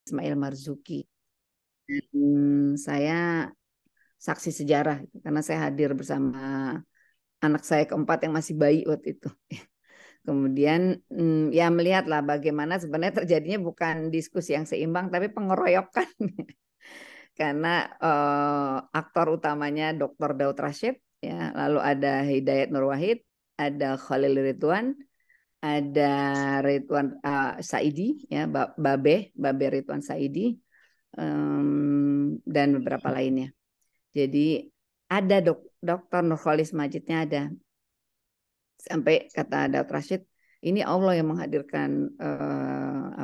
Ismail Marzuki. Saya saksi sejarah karena saya hadir bersama anak saya keempat yang masih bayi waktu itu. Kemudian ya melihatlah bagaimana sebenarnya terjadinya bukan diskusi yang seimbang tapi pengeroyokan. Karena aktor utamanya Dr. Daud Rashid, ya, lalu ada Hidayat Nur Wahid, ada Khalil Ridwan, ada Ridwan Saidi, ya, Babe Ridwan Saidi, dan beberapa lainnya. Jadi ada Dr. Nurholis Majidnya ada. Sampai kata Daud Rashid, ini Allah yang menghadirkan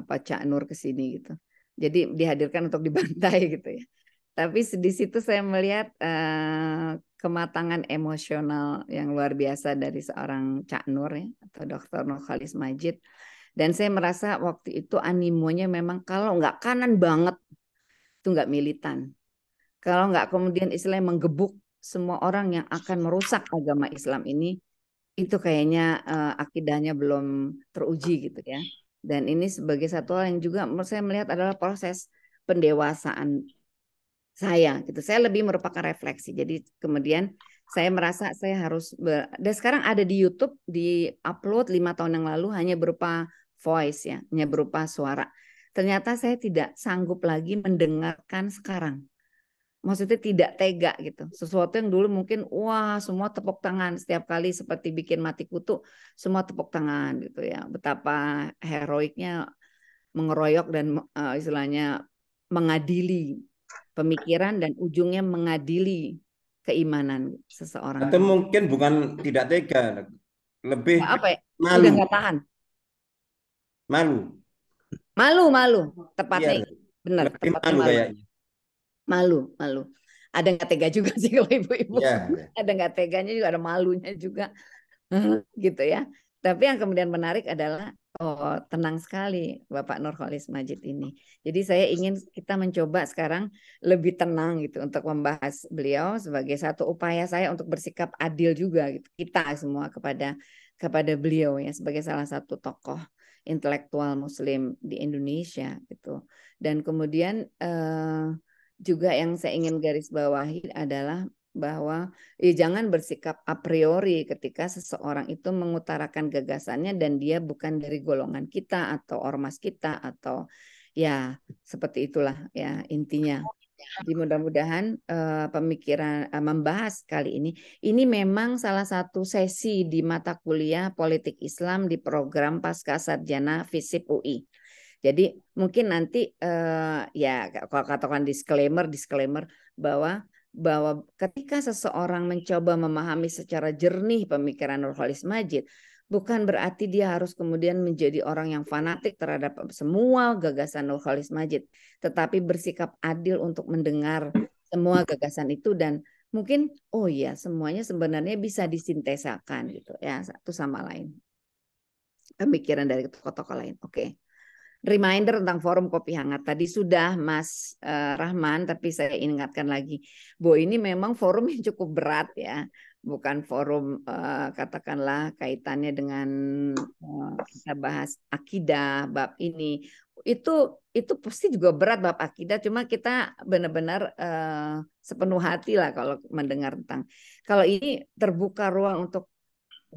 Cak Nur ke sini gitu. Jadi dihadirkan untuk dibantai gitu ya. Tapi di situ saya melihat kematangan emosional yang luar biasa dari seorang Cak Nur ya, atau Dr. Nurholis Majid. Dan saya merasa waktu itu animonya memang kalau nggak kanan banget itu nggak militan. Kalau nggak kemudian Islam menggebuk semua orang yang akan merusak agama Islam ini, itu kayaknya akidahnya belum teruji gitu ya. Dan ini sebagai satu hal yang juga menurut saya melihat adalah proses pendewasaan saya gitu. Saya lebih merupakan refleksi. Jadi kemudian saya merasa saya harus dan sekarang ada di YouTube di upload 5 tahun yang lalu hanya berupa voice ya, hanya berupa suara. Ternyata saya tidak sanggup lagi mendengarkan sekarang. Maksudnya tidak tega gitu. Sesuatu yang dulu mungkin wah semua tepuk tangan setiap kali seperti bikin mati kutu, semua tepuk tangan gitu ya. Betapa heroiknya mengeroyok dan istilahnya mengadili pemikiran dan ujungnya mengadili keimanan seseorang. Atau mungkin bukan tidak tega, lebih Nggak apa ya? Udah malu, nggak tahan. malu. Malu, Iya, tepatnya benar, lebih tepatnya malu malu. kayaknya. Malu. Ada nggak tega juga sih kalau ibu-ibu. Iya. Ada nggak teganya juga, ada malunya juga. Gitu ya. Tapi yang kemudian menarik adalah tenang sekali Bapak Nurholis Majid ini. Jadi saya ingin kita mencoba sekarang lebih tenang gitu untuk membahas beliau sebagai satu upaya saya untuk bersikap adil juga gitu. Kita semua kepada beliau ya sebagai salah satu tokoh intelektual Muslim di Indonesia gitu. Dan kemudian juga yang saya ingin garis bawahi adalah bahwa jangan bersikap a priori ketika seseorang itu mengutarakan gagasannya dan dia bukan dari golongan kita atau ormas kita atau ya seperti itulah ya intinya. Jadi mudah-mudahan pemikiran membahas kali ini memang salah satu sesi di mata kuliah Politik Islam di program Pascasarjana FISIP UI. Jadi mungkin nanti ya kalau katakan disclaimer bahwa ketika seseorang mencoba memahami secara jernih pemikiran Nurholis Majid, bukan berarti dia harus kemudian menjadi orang yang fanatik terhadap semua gagasan Nurholis Majid, tetapi bersikap adil untuk mendengar semua gagasan itu dan mungkin oh ya semuanya sebenarnya bisa disintesakan gitu ya satu sama lain pemikiran dari tokoh-tokoh lain. Oke. Reminder tentang forum kopi hangat tadi sudah Mas Rahman, tapi saya ingatkan lagi bahwa ini memang forum yang cukup berat ya, bukan forum katakanlah kaitannya dengan kita bahas akidah bab ini itu pasti juga berat bab akidah, cuma kita benar-benar sepenuh hati lah kalau mendengar tentang kalau ini terbuka ruang untuk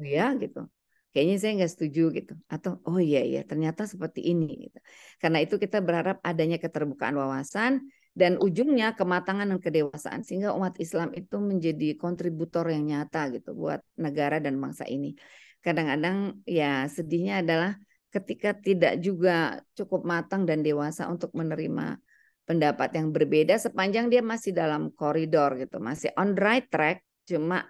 oh ya gitu. Kayaknya saya nggak setuju gitu. Atau oh iya iya ternyata seperti ini gitu. Karena itu kita berharap adanya keterbukaan wawasan dan ujungnya kematangan dan kedewasaan sehingga umat Islam itu menjadi kontributor yang nyata gitu buat negara dan bangsa ini. Kadang-kadang ya sedihnya adalah ketika tidak juga cukup matang dan dewasa untuk menerima pendapat yang berbeda sepanjang dia masih dalam koridor gitu, masih on the right track, cuma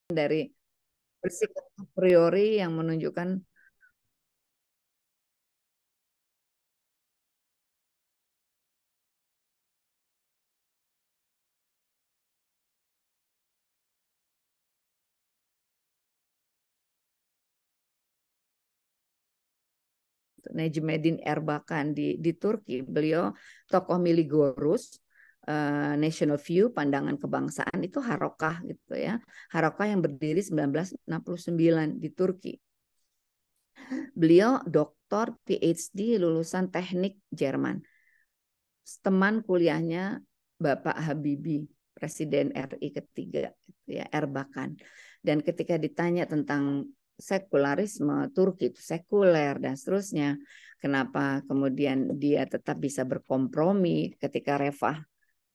dari bersikap a priori yang menunjukkan gitu. Necmettin Erbakan di Turki, beliau tokoh Milli Görüş, National View, pandangan kebangsaan, itu Harokah gitu ya. Harokah yang berdiri 1969 di Turki. Beliau doktor PhD lulusan teknik Jerman. Teman kuliahnya Bapak Habibie, Presiden RI ketiga, gitu ya, Erbakan. Dan ketika ditanya tentang sekularisme, Turki itu sekuler dan seterusnya, kenapa kemudian dia tetap bisa berkompromi ketika Refah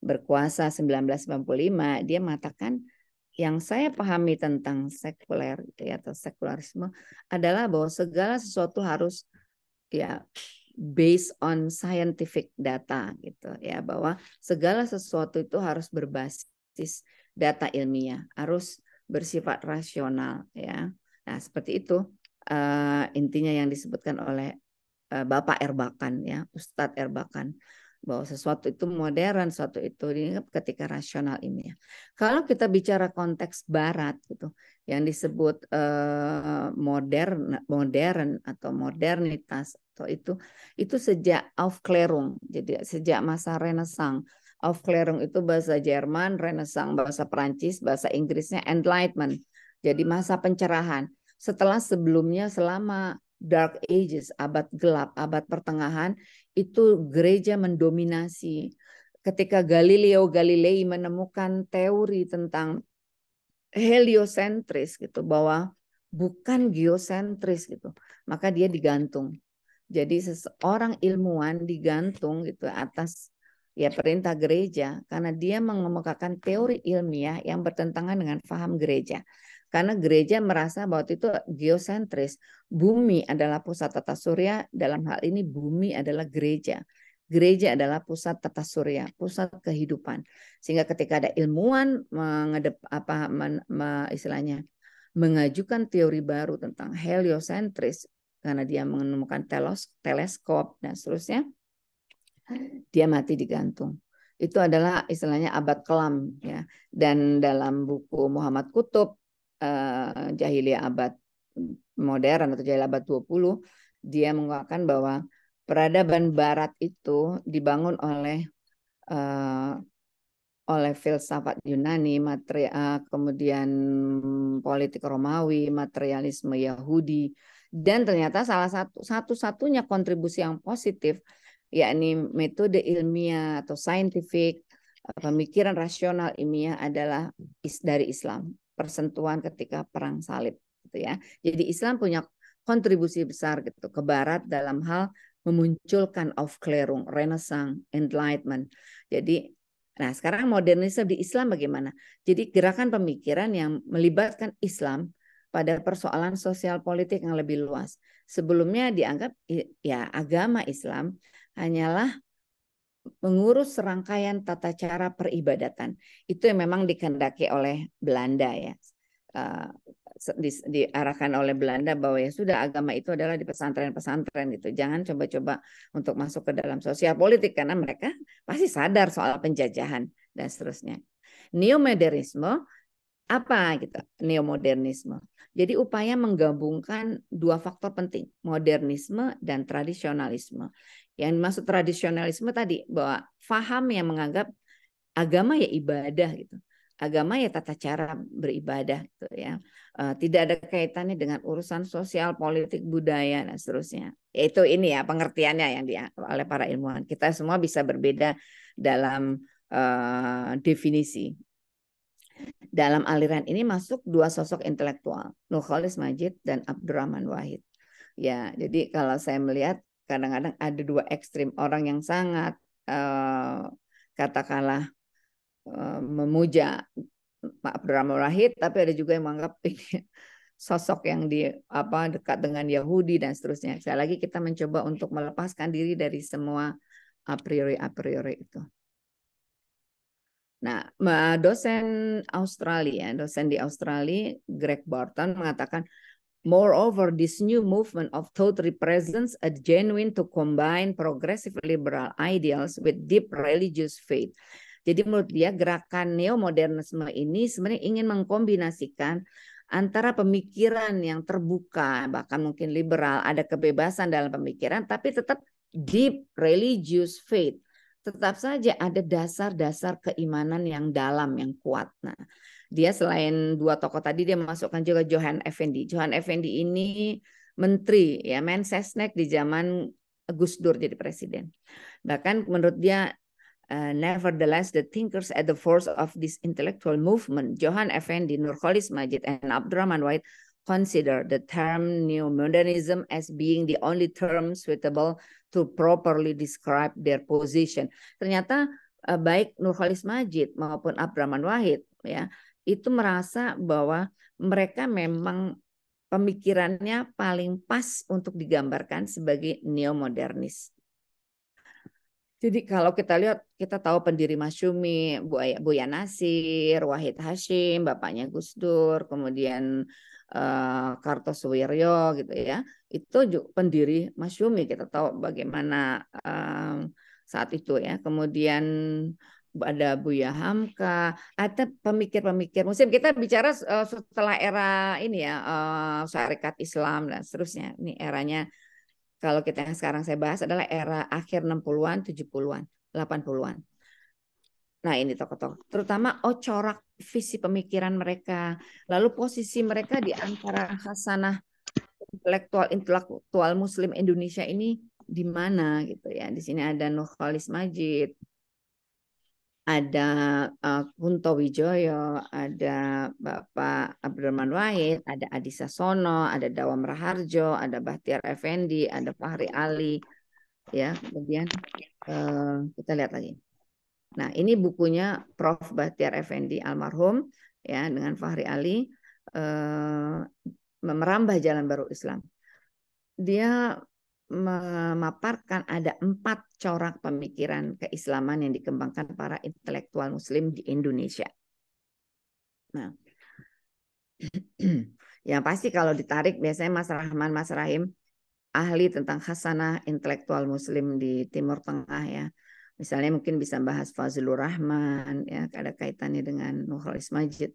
berkuasa 1995, dia mengatakan yang saya pahami tentang sekuler gitu ya, atau sekularisme adalah bahwa segala sesuatu harus ya based on scientific data gitu ya, bahwa segala sesuatu itu harus berbasis data ilmiah, harus bersifat rasional ya. Nah, seperti itu intinya yang disebutkan oleh Bapak Erbakan ya, Ustadz Erbakan, bahwa sesuatu itu modern, sesuatu itu ketika rasional ilmiah. Kalau kita bicara konteks Barat gitu, yang disebut modern atau modernitas atau itu sejak Aufklärung, jadi sejak masa Renaissance. Aufklärung itu bahasa Jerman, Renaissance bahasa Perancis, bahasa Inggrisnya Enlightenment. Jadi masa pencerahan. Setelah sebelumnya selama Dark Ages, abad gelap, abad pertengahan, itu gereja mendominasi. Ketika Galileo Galilei menemukan teori tentang heliosentris gitu, bahwa bukan geosentris gitu, maka dia digantung. Jadi seseorang ilmuwan digantung gitu atas ya perintah gereja karena dia mengemukakan teori ilmiah yang bertentangan dengan paham gereja. Karena gereja merasa bahwa itu geosentris, bumi adalah pusat tata surya, dalam hal ini bumi adalah gereja. Gereja adalah pusat tata surya, pusat kehidupan. Sehingga ketika ada ilmuwan istilahnya mengajukan teori baru tentang heliosentris karena dia menemukan teleskop dan seterusnya, dia mati digantung. Itu adalah istilahnya abad kelam ya. Dan dalam buku Muhammad Qutb Jahiliyah abad modern atau Jahiliyah abad 20, dia mengatakan bahwa peradaban barat itu dibangun oleh filsafat Yunani, kemudian politik Romawi, materialisme Yahudi, dan ternyata salah satu-satunya kontribusi yang positif yakni metode ilmiah atau scientific, pemikiran rasional ilmiah adalah dari Islam, persentuhan ketika perang salib gitu ya. Jadi Islam punya kontribusi besar gitu ke barat dalam hal memunculkan Aufklärung, Renaissance, Enlightenment. Jadi nah, sekarang modernisme di Islam bagaimana? Jadi gerakan pemikiran yang melibatkan Islam pada persoalan sosial politik yang lebih luas. Sebelumnya dianggap ya agama Islam hanyalah mengurus serangkaian tata cara peribadatan. Itu yang memang dikehendaki oleh Belanda ya. Diarahkan oleh Belanda bahwa ya sudah agama itu adalah di pesantren-pesantren gitu. Jangan coba-coba untuk masuk ke dalam sosial politik karena mereka pasti sadar soal penjajahan dan seterusnya. Neomodernisme apa gitu? Neomodernisme. Jadi upaya menggabungkan dua faktor penting, modernisme dan tradisionalisme. Yang dimaksud tradisionalisme tadi bahwa faham yang menganggap agama ya ibadah gitu. Agama ya tata cara beribadah gitu ya. Tidak ada kaitannya dengan urusan sosial, politik, budaya dan seterusnya. Itu ini ya pengertiannya yang oleh para ilmuwan. Kita semua bisa berbeda dalam definisi. Dalam aliran ini masuk dua sosok intelektual, Nurcholish Madjid dan Abdurrahman Wahid. Ya, jadi kalau saya melihat kadang-kadang ada dua ekstrim, orang yang sangat katakanlah memuja Pak Abdurrahman Wahid, tapi ada juga yang menganggap ini sosok yang dekat dengan Yahudi dan seterusnya. Sekali lagi kita mencoba untuk melepaskan diri dari semua a priori itu. Nah, dosen di Australia, Greg Barton mengatakan, moreover, this new movement of thought represents a genuine to combine progressive liberal ideals with deep religious faith. Jadi menurut dia gerakan neomodernisme ini sebenarnya ingin mengkombinasikan antara pemikiran yang terbuka, bahkan mungkin liberal, ada kebebasan dalam pemikiran, tapi tetap deep religious faith. Tetap saja ada dasar-dasar keimanan yang dalam, yang kuat. Nah, dia selain dua tokoh tadi, dia memasukkan juga Johan Effendi. Johan Effendi ini menteri, ya, Mensesnek di zaman Gus Dur jadi presiden. Bahkan menurut dia, nevertheless, the thinkers at the force of this intellectual movement, Johan Effendi, Nurcholish Madjid, and Abdurrahman Wahid, consider the term neo-modernism as being the only term suitable to properly describe their position. Ternyata baik Nurcholish Madjid maupun Abdurrahman Wahid, ya, itu merasa bahwa mereka memang pemikirannya paling pas untuk digambarkan sebagai neo-modernis. Jadi kalau kita lihat, kita tahu pendiri Masyumi, Buya Nasir, Wahid Hashim, bapaknya Gus Dur, kemudian Kartosuwiryo gitu ya. Itu juga pendiri Masyumi, kita tahu bagaimana saat itu ya. Kemudian ada Buya Hamka, ada pemikir-pemikir Muslim. Kita bicara setelah era ini ya, Syarikat Islam dan seterusnya. Ini eranya, kalau kita yang sekarang saya bahas adalah era akhir 60-an, 70-an, 80-an. Nah, ini tokoh-tokoh, terutama corak visi pemikiran mereka, lalu posisi mereka di antara khasanah intelektual Muslim Indonesia ini di mana gitu ya. Di sini ada Nurcholish Madjid, ada Kunto Wijoyo, ada Bapak Abdurrahman Wahid, ada Adi Sasono, ada Dawam Raharjo, ada Bahtiar Effendi, ada Fahri Ali, ya. Kemudian kita lihat lagi. Nah, ini bukunya Prof. Bahtiar Effendi almarhum, ya, dengan Fahri Ali, Merambah Jalan Baru Islam. Dia memaparkan ada 4 corak pemikiran keislaman yang dikembangkan para intelektual Muslim di Indonesia. Nah, yang pasti kalau ditarik biasanya Mas Rahman, Mas Rahim, ahli tentang khasanah intelektual Muslim di Timur Tengah ya. Misalnya mungkin bisa bahas Fazlur Rahman, ya, ada kaitannya dengan Nurcholish Madjid.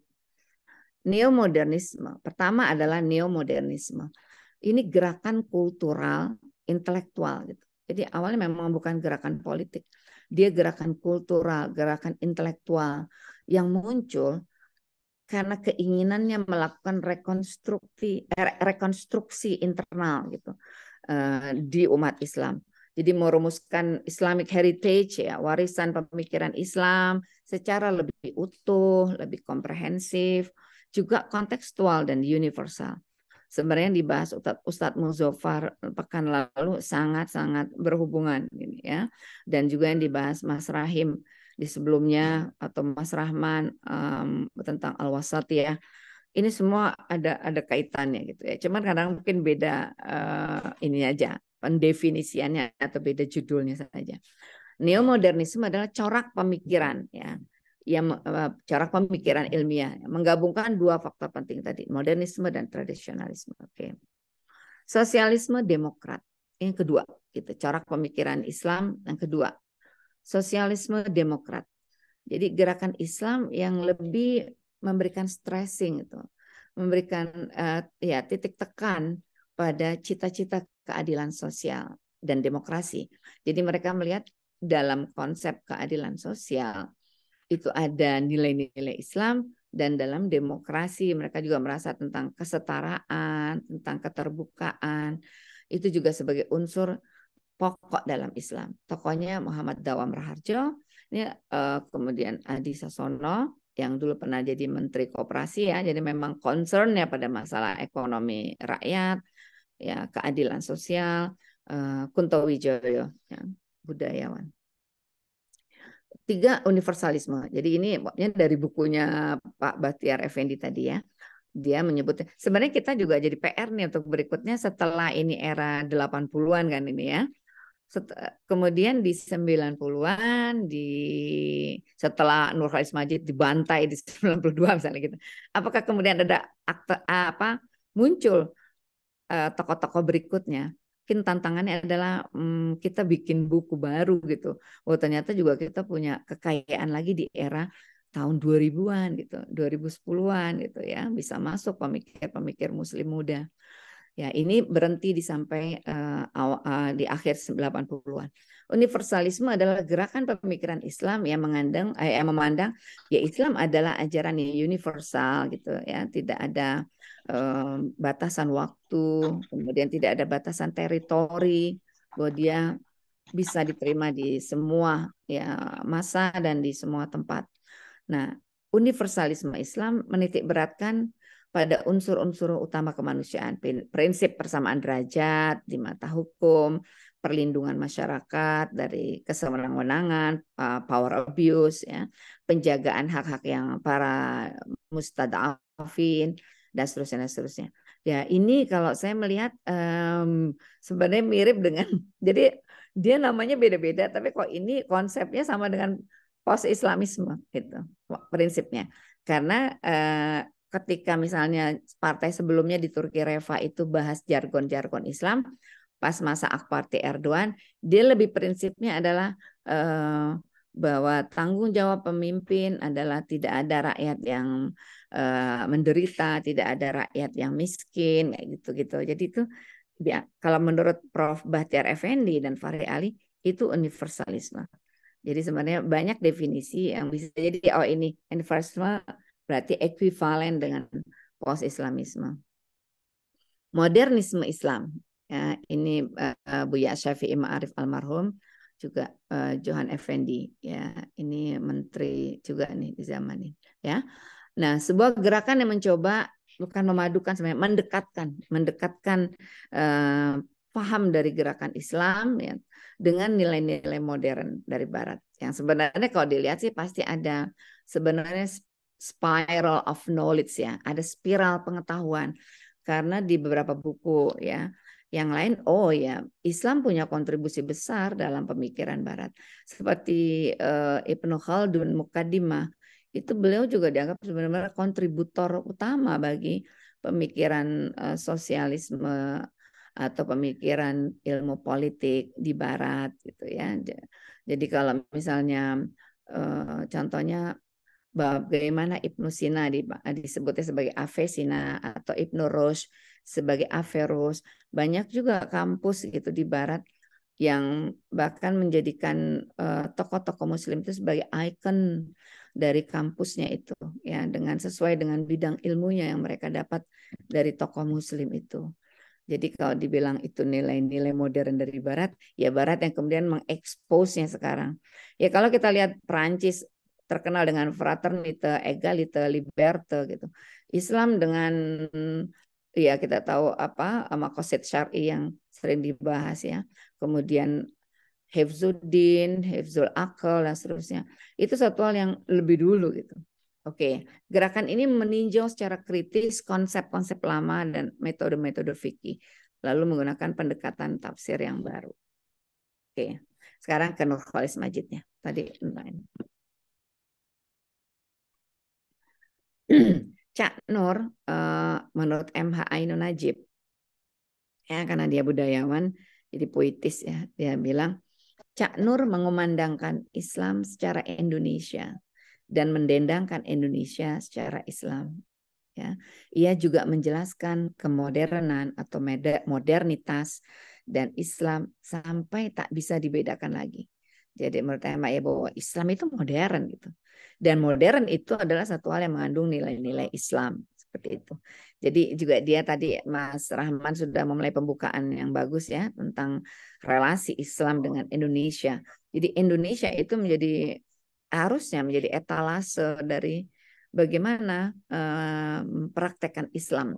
Neomodernisme, pertama adalah neomodernisme. Ini gerakan kultural intelektual gitu. Jadi awalnya memang bukan gerakan politik. Dia gerakan kultural, gerakan intelektual yang muncul karena keinginannya melakukan rekonstruksi internal gitu di umat Islam. Jadi merumuskan Islamic heritage, ya, warisan pemikiran Islam secara lebih utuh, lebih komprehensif, juga kontekstual dan universal. Sebenarnya yang dibahas Ustadz Muzaffar pekan lalu sangat-sangat berhubungan ini ya. Dan juga yang dibahas Mas Rahim di sebelumnya atau Mas Rahman tentang Al-Wasatiyah. Ini semua ada kaitannya gitu ya. Cuman kadang mungkin beda ini aja pendefinisiannya atau beda judulnya saja. Neomodernisme adalah corak pemikiran ya, yang corak pemikiran ilmiah menggabungkan 2 faktor penting tadi, modernisme dan tradisionalisme. Oke. Sosialisme demokrat yang kedua, gitu, corak pemikiran Islam yang kedua. Sosialisme demokrat. Jadi gerakan Islam yang lebih memberikan stressing itu, memberikan ya titik tekan pada cita-cita keadilan sosial dan demokrasi. Jadi mereka melihat dalam konsep keadilan sosial itu ada nilai-nilai Islam, dan dalam demokrasi mereka juga merasa tentang kesetaraan, tentang keterbukaan. Itu juga sebagai unsur pokok dalam Islam. Tokohnya Muhammad Dawam Raharjo, ini kemudian Adi Sasono yang dulu pernah jadi Menteri Koperasi ya, jadi memang concernnya pada masalah ekonomi rakyat, ya, keadilan sosial. Kunto Wijoyo, ya, budayawan. 3, universalisme. Jadi ini dari bukunya Pak Bahtiar Effendi tadi ya. Dia menyebutnya, sebenarnya kita juga jadi PR nih untuk berikutnya setelah ini era 80-an kan ini ya. Kemudian di 90-an, setelah Nurcholish Madjid dibantai di 92 misalnya gitu. Apakah kemudian ada muncul tokoh-tokoh berikutnya? Mungkin tantangannya adalah kita bikin buku baru gitu. Oh ternyata juga kita punya kekayaan lagi di era tahun 2000-an gitu, 2010-an gitu ya, bisa masuk pemikir-pemikir Muslim muda. Ya, ini berhenti di akhir 80-an. Universalisme adalah gerakan pemikiran Islam yang memandang ya Islam adalah ajaran yang universal gitu ya, tidak ada batasan waktu, kemudian tidak ada batasan teritori, bahwa dia bisa diterima di semua ya masa dan di semua tempat. Nah, universalisme Islam menitik beratkan pada unsur-unsur utama kemanusiaan, prinsip persamaan derajat di mata hukum, perlindungan masyarakat dari kesewenang-wenangan, power abuse, ya, penjagaan hak-hak yang para mustadafin, dan seterusnya, dan seterusnya. Ya, ini kalau saya melihat sebenarnya mirip dengan, jadi dia namanya beda-beda, tapi kok ini konsepnya sama dengan post-Islamisme gitu prinsipnya. Karena ketika misalnya partai sebelumnya di Turki Reva itu bahas jargon-jargon Islam, pas masa Akparti Erdogan, dia lebih prinsipnya adalah bahwa tanggung jawab pemimpin adalah tidak ada rakyat yang menderita, tidak ada rakyat yang miskin, kayak gitu-gitu. Jadi itu ya, kalau menurut Prof. Bahtiar Effendi dan Fahri Ali itu universalisme. Jadi sebenarnya banyak definisi yang bisa jadi ini universalisme berarti ekuivalen dengan post-Islamisme. Modernisme Islam. Ya, ini Buya Syafi'i Ma'arif almarhum, juga Johan Effendi, ya ini menteri juga nih di zaman ini, ya. Nah, sebuah gerakan yang mencoba bukan memadukan, sebenarnya mendekatkan paham dari gerakan Islam ya dengan nilai-nilai modern dari Barat. Yang sebenarnya kalau dilihat sih pasti ada sebenarnya spiral of knowledge ya, ada spiral pengetahuan karena di beberapa buku ya yang lain, oh ya, Islam punya kontribusi besar dalam pemikiran Barat. Seperti Ibnu Khaldun Muqaddimah, itu beliau juga dianggap sebenarnya kontributor utama bagi pemikiran sosialisme atau pemikiran ilmu politik di Barat gitu ya. Jadi kalau misalnya contohnya bagaimana Ibnu Sina disebutnya sebagai Avesina atau Ibnu Rushd sebagai Averroes. Banyak juga kampus gitu di Barat yang bahkan menjadikan tokoh-tokoh Muslim itu sebagai ikon dari kampusnya itu, ya dengan sesuai dengan bidang ilmunya yang mereka dapat dari tokoh Muslim itu. Jadi kalau dibilang itu nilai-nilai modern dari Barat, ya Barat yang kemudian mengeksposnya sekarang. Ya kalau kita lihat Perancis terkenal dengan fraternite, egalite, liberté gitu. Islam dengan ya kita tahu apa maqasid syar'i yang sering dibahas ya. Kemudian Hifzuddin, Hifzul Aql dan seterusnya. Itu satu hal yang lebih dulu gitu. Oke, gerakan ini meninjau secara kritis konsep-konsep lama dan metode-metode fikih, lalu menggunakan pendekatan tafsir yang baru. Oke, sekarang ke Nurcholish Madjidnya. Tadi Cak Nur menurut MH Ainun Najib, ya karena dia budayawan, jadi puitis ya, dia bilang Cak Nur mengumandangkan Islam secara Indonesia dan mendendangkan Indonesia secara Islam. Ya, ia juga menjelaskan kemodernan atau modernitas dan Islam sampai tak bisa dibedakan lagi. Jadi menurut Emak ya bahwa Islam itu modern gitu. Dan modern itu adalah satu hal yang mengandung nilai-nilai Islam seperti itu. Jadi juga dia tadi Mas Rahman sudah memulai pembukaan yang bagus ya tentang relasi Islam dengan Indonesia. Jadi Indonesia itu harusnya menjadi etalase dari bagaimana mempraktekkan Islam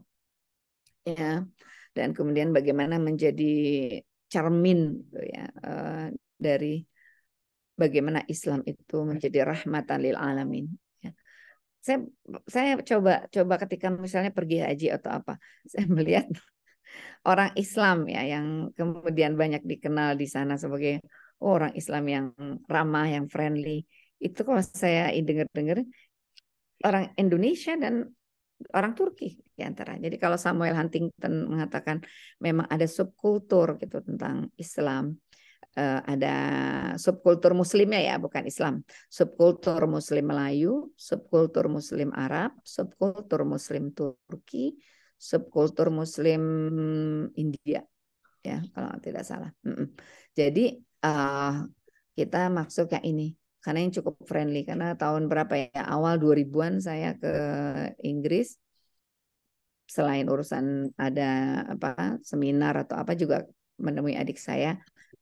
ya, dan kemudian bagaimana menjadi cermin gitu ya dari bagaimana Islam itu menjadi rahmatan lil alamin ya. Saya coba ketika misalnya pergi haji atau apa, saya melihat orang Islam ya yang kemudian banyak dikenal di sana sebagai orang Islam yang ramah, yang friendly. Itu kalau saya dengar-dengar orang Indonesia dan orang Turki di antara. Jadi kalau Samuel Huntington mengatakan memang ada subkultur gitu tentang Islam, ada subkultur Muslimnya ya, bukan Islam. Subkultur Muslim Melayu, subkultur Muslim Arab, subkultur Muslim Turki, subkultur Muslim India, ya kalau tidak salah. Jadi kita maksud kayak ini karena yang cukup friendly, karena tahun berapa ya, awal 2000-an saya ke Inggris, selain urusan ada apa seminar atau apa juga menemui adik saya.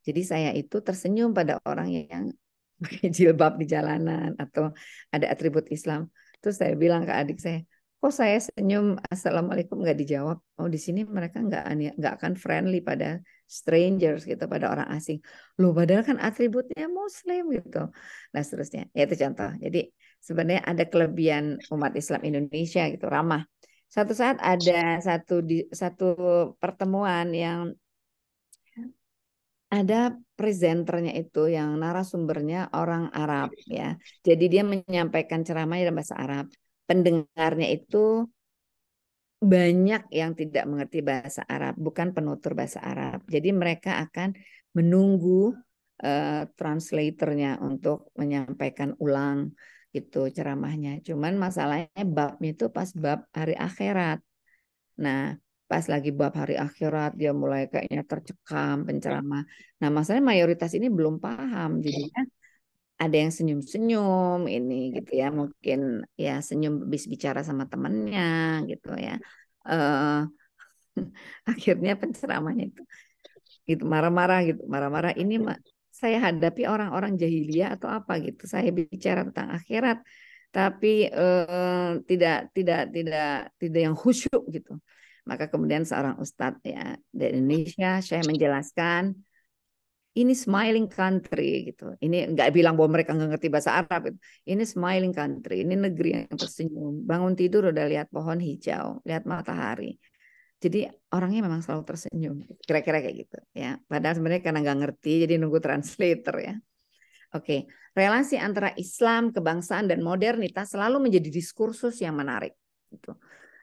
Jadi saya itu tersenyum pada orang yang pakai jilbab di jalanan atau ada atribut Islam. Terus saya bilang ke adik saya, kok saya senyum assalamualaikum nggak dijawab? Oh di sini mereka nggak akan friendly pada strangers gitu, pada orang asing. Loh padahal kan atributnya Muslim gitu. Nah seterusnya. Ya itu contoh. Jadi sebenarnya ada kelebihan umat Islam Indonesia gitu, ramah. Satu saat ada satu pertemuan yang ada presenternya itu yang narasumbernya orang Arab ya. Jadi dia menyampaikan ceramahnya dalam bahasa Arab. Pendengarnya itu banyak yang tidak mengerti bahasa Arab, bukan penutur bahasa Arab. Jadi mereka akan menunggu translatornya untuk menyampaikan ulang itu ceramahnya. Cuman masalahnya babnya itu pas bab hari akhirat. Nah, pas lagi bab hari akhirat dia mulai kayaknya tercekam penceramah. Nah, masalahnya mayoritas ini belum paham. Jadinya ada yang senyum-senyum ini gitu ya, mungkin ya senyum bis bicara sama temennya gitu ya. Eh akhirnya penceramahnya itu gitu marah-marah gitu, marah-marah ini saya hadapi orang-orang jahiliyah atau apa gitu. Saya bicara tentang akhirat tapi tidak yang khusyuk gitu. Maka kemudian seorang ustadz ya dari Indonesia, saya menjelaskan ini smiling country gitu. Ini nggak bilang bahwa mereka nggak ngerti bahasa Arab gitu. Ini smiling country, ini negeri yang tersenyum. Bangun tidur udah lihat pohon hijau, lihat matahari. Jadi orangnya memang selalu tersenyum. Kira-kira kayak gitu ya. Padahal sebenarnya karena nggak ngerti, jadi nunggu translator ya. Oke, relasi antara Islam, kebangsaan dan modernitas selalu menjadi diskursus yang menarik. Gitu.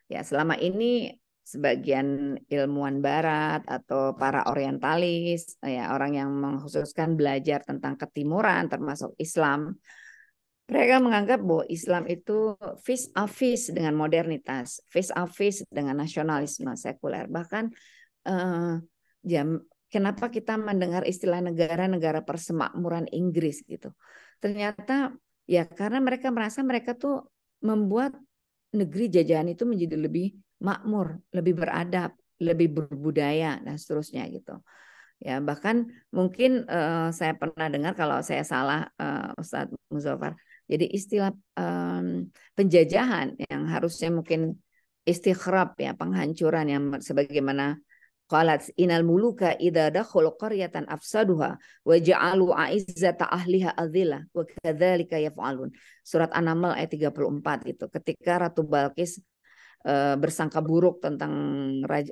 Ya, selama ini sebagian ilmuwan Barat atau para orientalis, ya orang yang mengkhususkan belajar tentang ketimuran, termasuk Islam, mereka menganggap bahwa Islam itu face a face dengan modernitas, face a face dengan nasionalisme sekuler. Bahkan kenapa kita mendengar istilah negara-negara persemakmuran Inggris gitu? Ternyata ya karena mereka merasa mereka tuh membuat negeri jajahan itu menjadi lebih makmur, lebih beradab, lebih berbudaya dan seterusnya gitu. Ya bahkan mungkin saya pernah dengar, kalau saya salah Ustadz Muzaffar. Jadi istilah penjajahan yang harusnya mungkin istighrab ya, penghancuran yang sebagaimana qalat inal muluka idza dakhalu qaryatan afsaduha wa ja'alu a'izzata ahliha adhillah wa kadzalika yaf'alun. Surat An-Naml ayat 34 itu. Ketika Ratu Balkis bersangka buruk tentang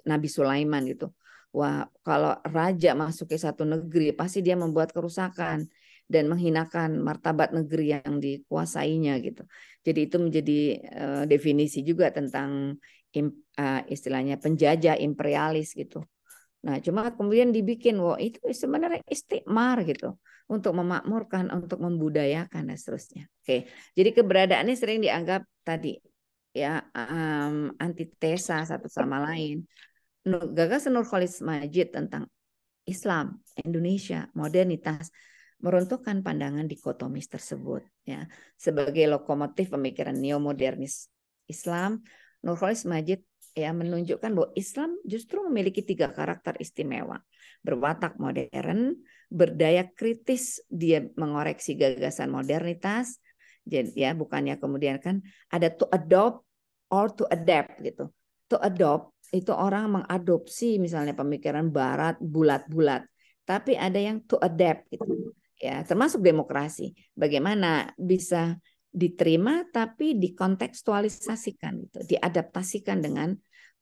Nabi Sulaiman gitu. Wah, kalau raja masuk ke satu negeri pasti dia membuat kerusakan dan menghinakan martabat negeri yang dikuasainya gitu. Jadi itu menjadi definisi juga tentang istilahnya penjajah imperialis gitu. Nah, cuma kemudian dibikin, wah itu sebenarnya istikmar gitu, untuk memakmurkan, untuk membudayakan dan seterusnya. Oke, jadi keberadaannya sering dianggap tadi ya antitesa satu sama lain. Gagasan Nurcholish Madjid tentang Islam, Indonesia, modernitas meruntuhkan pandangan dikotomis tersebut ya. Sebagai lokomotif pemikiran neomodernis Islam, Nurcholish Madjid ya menunjukkan bahwa Islam justru memiliki 3 karakter istimewa. Berwatak modern, berdaya kritis, dia mengoreksi gagasan modernitas. Jadi ya bukannya kemudian kan ada to adopt or to adapt gitu. To adopt itu orang mengadopsi misalnya pemikiran barat bulat-bulat. Tapi ada yang to adapt gitu. Ya, termasuk demokrasi. Bagaimana bisa diterima tapi dikontekstualisasikan gitu, diadaptasikan dengan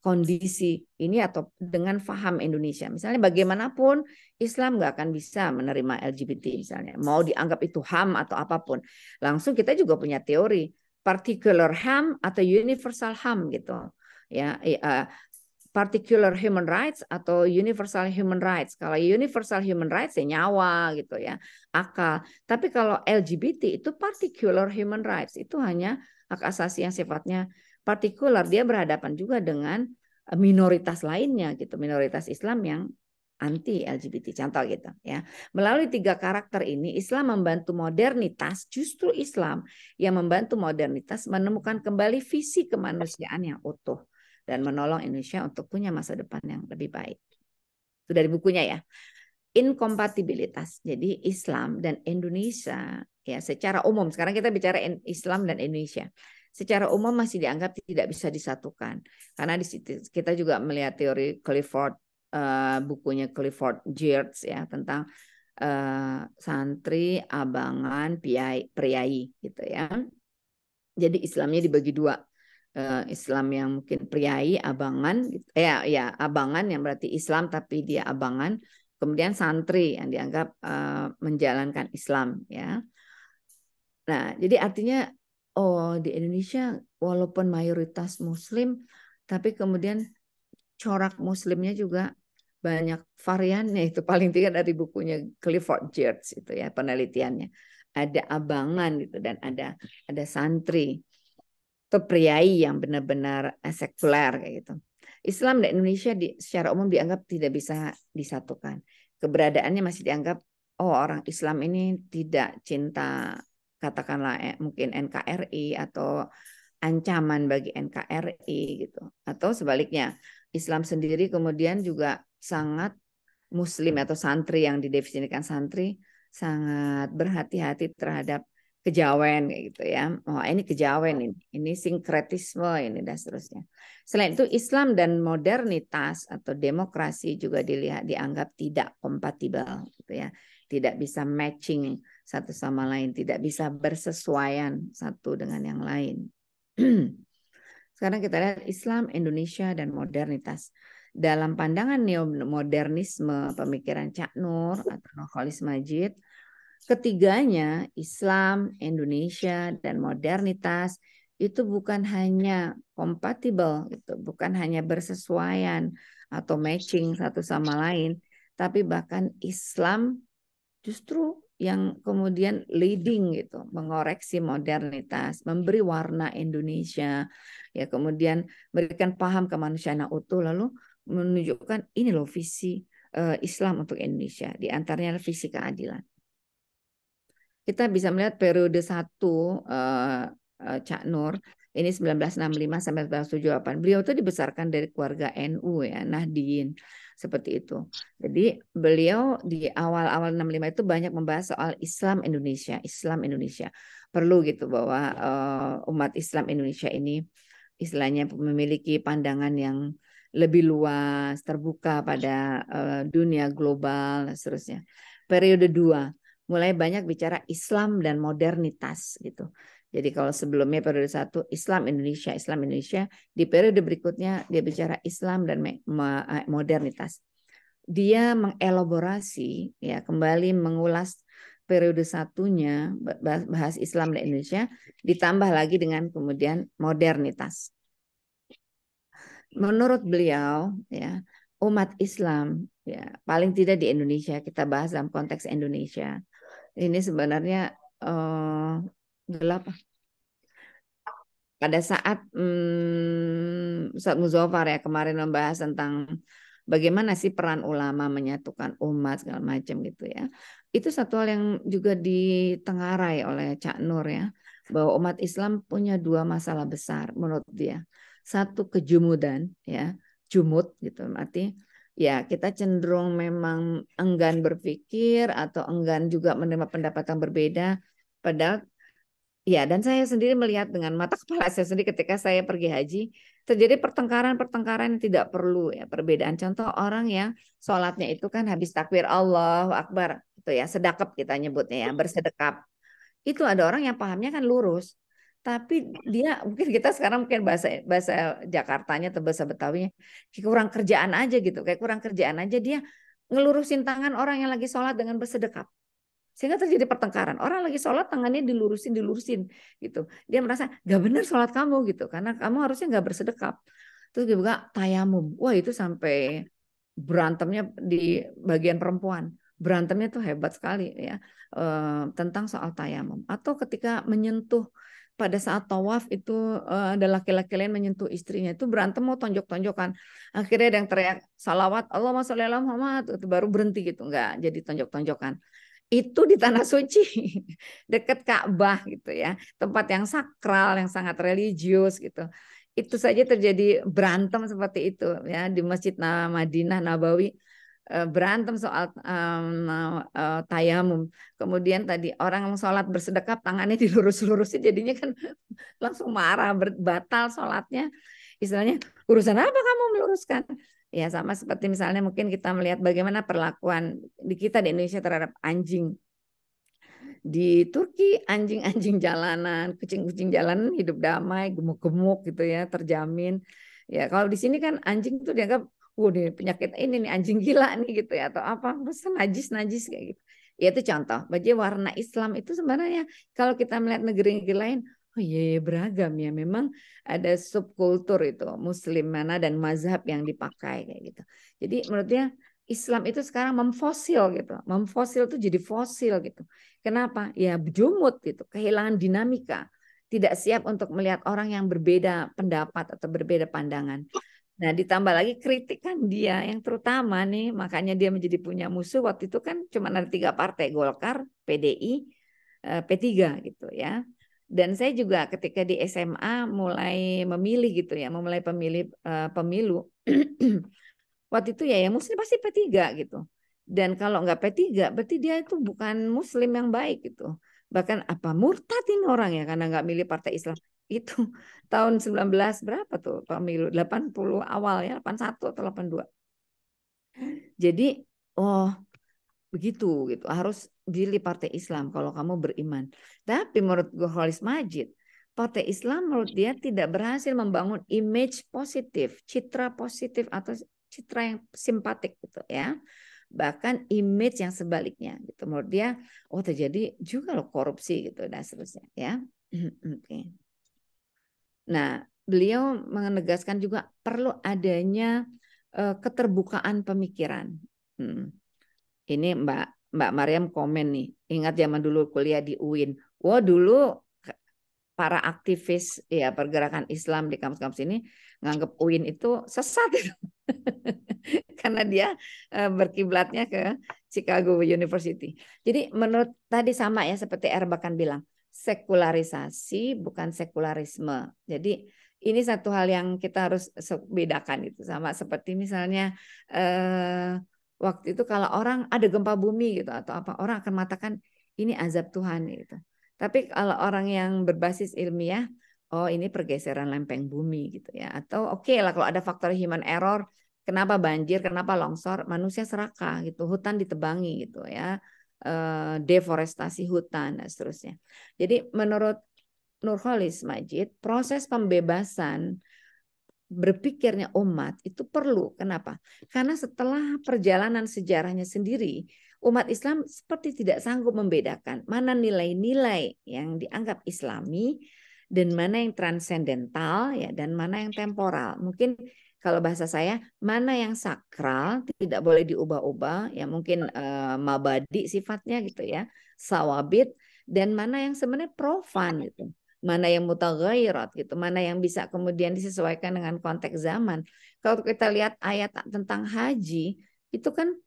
kondisi ini atau dengan faham Indonesia. Misalnya bagaimanapun Islam nggak akan bisa menerima LGBT misalnya, mau dianggap itu HAM atau apapun. Langsung kita juga punya teori particular HAM atau universal HAM gitu. Ya, particular human rights atau universal human rights. Kalau universal human rights ya nyawa gitu ya, akal. Tapi kalau LGBT itu particular human rights, itu hanya hak asasi yang sifatnya partikular. Dia berhadapan juga dengan minoritas lainnya gitu, minoritas Islam yang anti LGBT, contoh gitu ya. Melalui 3 karakter ini Islam membantu modernitas, justru Islam yang membantu modernitas menemukan kembali visi kemanusiaan yang utuh dan menolong Indonesia untuk punya masa depan yang lebih baik. Itu dari bukunya ya. Inkompatibilitas. Jadi Islam dan Indonesia ya secara umum, sekarang kita bicara Islam dan Indonesia. Secara umum masih dianggap tidak bisa disatukan. Karena di situ kita juga melihat teori Clifford, bukunya Clifford Geertz ya tentang santri, abangan, priai gitu ya. Jadi Islamnya dibagi 2. Islam yang mungkin priai, abangan, ya abangan yang berarti Islam tapi dia abangan. Kemudian santri yang dianggap menjalankan Islam ya. Nah, jadi artinya di Indonesia walaupun mayoritas Muslim, tapi kemudian corak Muslimnya juga banyak variannya. Itu paling tidak dari bukunya Clifford Geertz itu ya penelitiannya. Ada abangan gitu dan ada santri atau priai yang benar-benar sekuler kayak gitu. Islam dan Indonesia secara umum dianggap tidak bisa disatukan. Keberadaannya masih dianggap orang Islam ini tidak cinta katakanlah mungkin NKRI atau ancaman bagi NKRI gitu. Atau sebaliknya, Islam sendiri kemudian juga sangat Muslim atau santri yang didefinisikan santri sangat berhati-hati terhadap kejawen kayak gitu ya. Oh, ini kejawen ini sinkretisme ini dan seterusnya. Selain itu Islam dan modernitas atau demokrasi juga dianggap tidak kompatibel gitu ya. Tidak bisa matching satu sama lain, tidak bisa bersesuaian satu dengan yang lain. Sekarang kita lihat Islam, Indonesia, dan modernitas. Dalam pandangan neomodernisme pemikiran Cak Nur atau Nurcholish Madjid, ketiganya Islam, Indonesia, dan modernitas itu bukan hanya kompatibel, gitu, bukan hanya bersesuaian atau matching satu sama lain, tapi bahkan Islam justru yang kemudian leading gitu, mengoreksi modernitas, memberi warna Indonesia, ya kemudian memberikan paham kemanusiaan yang utuh, lalu menunjukkan ini loh visi Islam untuk Indonesia, di antaranya visi keadilan. Kita bisa melihat periode 1 Cak Nur ini 1965 sampai 1978. Beliau itu dibesarkan dari keluarga NU ya, Nahdien seperti itu. Jadi beliau di awal-awal 65 itu banyak membahas soal Islam Indonesia, Islam Indonesia. Perlu gitu bahwa umat Islam Indonesia ini istilahnya memiliki pandangan yang lebih luas, terbuka pada dunia global dan seterusnya. Periode 2 mulai banyak bicara Islam dan modernitas gitu. Jadi kalau sebelumnya periode 1 Islam Indonesia, di periode berikutnya dia bicara Islam dan modernitas. Dia mengelaborasi ya kembali mengulas periode 1-nya bahas Islam dan Indonesia ditambah lagi dengan kemudian modernitas. Menurut beliau ya umat Islam ya paling tidak di Indonesia, kita bahas dalam konteks Indonesia. Ini sebenarnya pada saat Ustaz Muzaffar ya kemarin membahas tentang bagaimana sih peran ulama menyatukan umat segala macam gitu ya. Itu satu hal yang juga ditengarai oleh Cak Nur ya, bahwa umat Islam punya 2 masalah besar menurut dia. Satu kejumudan ya, jumud gitu arti ya kita cenderung memang enggan berpikir atau enggan juga menerima pendapat yang berbeda. Padahal ya, dan saya sendiri melihat dengan mata kepala saya sendiri ketika saya pergi haji, terjadi pertengkaran-pertengkaran yang tidak perlu ya, perbedaan. Contoh orang yang sholatnya itu kan habis takbir Allahu Akbar, itu ya, sedekap kita nyebutnya ya, bersedekap. Itu ada orang yang pahamnya kan lurus. Tapi dia mungkin kita sekarang mungkin bahasa Jakartanya atau bahasa Betawinya kayak kurang kerjaan aja gitu, kayak kurang kerjaan aja dia ngelurusin tangan orang yang lagi sholat dengan bersedekap. Sehingga terjadi pertengkaran. Orang lagi sholat tangannya dilurusin gitu. Dia merasa gak benar sholat kamu gitu. Karena kamu harusnya gak bersedekap. Terus juga tayamum. Wah, itu sampai berantemnya di bagian perempuan. Berantemnya tuh hebat sekali ya, tentang soal tayamum. Atau ketika menyentuh pada saat tawaf itu, ada laki-laki lain menyentuh istrinya, itu berantem mau tonjok-tonjokan. Akhirnya ada yang teriak salawat Allahumma sholli ala Muhammad, itu baru berhenti gitu, nggak jadi tonjok-tonjokan. Itu di tanah suci dekat Ka'bah gitu ya, tempat yang sakral, yang sangat religius gitu. Itu saja terjadi berantem seperti itu ya di Masjid Madinah Nabawi, berantem soal tayamum. Kemudian tadi orang yang sholat bersedekap tangannya dilurus-lurusin, jadinya kan langsung marah, batal sholatnya. Istilahnya, urusan apa kamu meluruskan? Ya sama seperti misalnya mungkin kita melihat bagaimana perlakuan di kita di Indonesia terhadap anjing. Di Turki anjing-anjing jalanan, kucing-kucing jalanan hidup damai, gemuk-gemuk gitu ya, terjamin. Ya kalau di sini kan anjing itu dianggap, nih penyakit ini nih anjing gila nih gitu ya, atau apa, masa najis-najis kayak gitu. Ya itu contoh. Bagi warna Islam itu sebenarnya kalau kita melihat negeri-negeri lain, oh iya ya, beragam ya. Memang ada subkultur itu Muslim mana dan mazhab yang dipakai kayak gitu. Jadi menurut dia Islam itu sekarang memfosil gitu, memfosil itu jadi fosil gitu. Kenapa? Ya jumut gitu, kehilangan dinamika, tidak siap untuk melihat orang yang berbeda pendapat atau berbeda pandangan. Nah, ditambah lagi kritikan dia yang terutama nih, makanya dia menjadi punya musuh waktu itu kan cuma ada 3 partai, Golkar, PDI, P3 gitu ya. Dan saya juga ketika di SMA mulai memilih gitu ya, memulai pemilu. Waktu itu ya yang muslim pasti P3 gitu. Dan kalau nggak P3 berarti dia itu bukan muslim yang baik gitu. Bahkan apa murtad ini orang ya karena nggak milih partai Islam. Itu tahun 19 berapa tuh pemilu 80 awal ya, 81 atau 82. Jadi oh begitu gitu, harus pilih partai Islam kalau kamu beriman. Tapi menurut Gholis Majid, partai Islam menurut dia tidak berhasil membangun image positif, citra positif atau citra yang simpatik gitu ya. Bahkan image yang sebaliknya gitu. Menurut dia, oh terjadi juga loh korupsi gitu dan seterusnya ya. Oke. Nah, beliau menegaskan juga perlu adanya keterbukaan pemikiran. Ini Mbak Mariam komen nih, ingat zaman dulu kuliah di UIN. Wah dulu para aktivis ya pergerakan Islam di kampus-kampus ini nganggap UIN itu sesat itu. Karena dia berkiblatnya ke Chicago University. Jadi menurut tadi sama ya seperti Erbakan bilang, sekularisasi bukan sekularisme. Jadi ini satu hal yang kita harus bedakan itu, sama seperti misalnya waktu itu kalau orang ada gempa bumi gitu atau apa, orang akan mengatakan ini azab Tuhan gitu. Tapi kalau orang yang berbasis ilmiah, oh ini pergeseran lempeng bumi gitu ya. Atau oke lah kalau ada faktor human error, kenapa banjir, kenapa longsor, manusia serakah gitu, hutan ditebangi gitu ya, deforestasi hutan dan seterusnya. Jadi menurut Nurholis Majid, proses pembebasan berpikirnya umat itu perlu. Kenapa? Karena setelah perjalanan sejarahnya sendiri, umat Islam seperti tidak sanggup membedakan mana nilai-nilai yang dianggap Islami dan mana yang transendental ya dan mana yang temporal. Mungkin kalau bahasa saya, mana yang sakral tidak boleh diubah-ubah ya, mungkin mabadi sifatnya gitu ya, sawabit, dan mana yang sebenarnya profan gitu, mana yang mutaghayyirat gitu, mana yang bisa kemudian disesuaikan dengan konteks zaman. Kalau kita lihat ayat tentang haji itu kan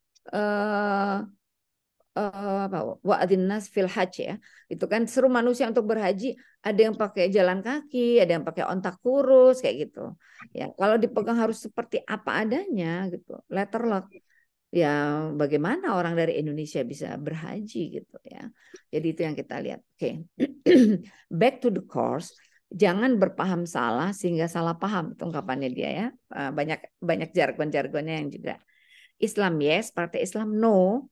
wa'adzinnas fil hajj ya. Itu kan seru manusia untuk berhaji, ada yang pakai jalan kaki, ada yang pakai ontak kurus kayak gitu. Ya, kalau dipegang harus seperti apa adanya gitu. Letter lock. Ya, bagaimana orang dari Indonesia bisa berhaji gitu ya. Jadi itu yang kita lihat. Oke. Back to the course. Jangan berpaham salah sehingga salah paham, itu ungkapannya dia ya. Banyak banyak jargon-jargonnya yang juga Islam yes, partai Islam no,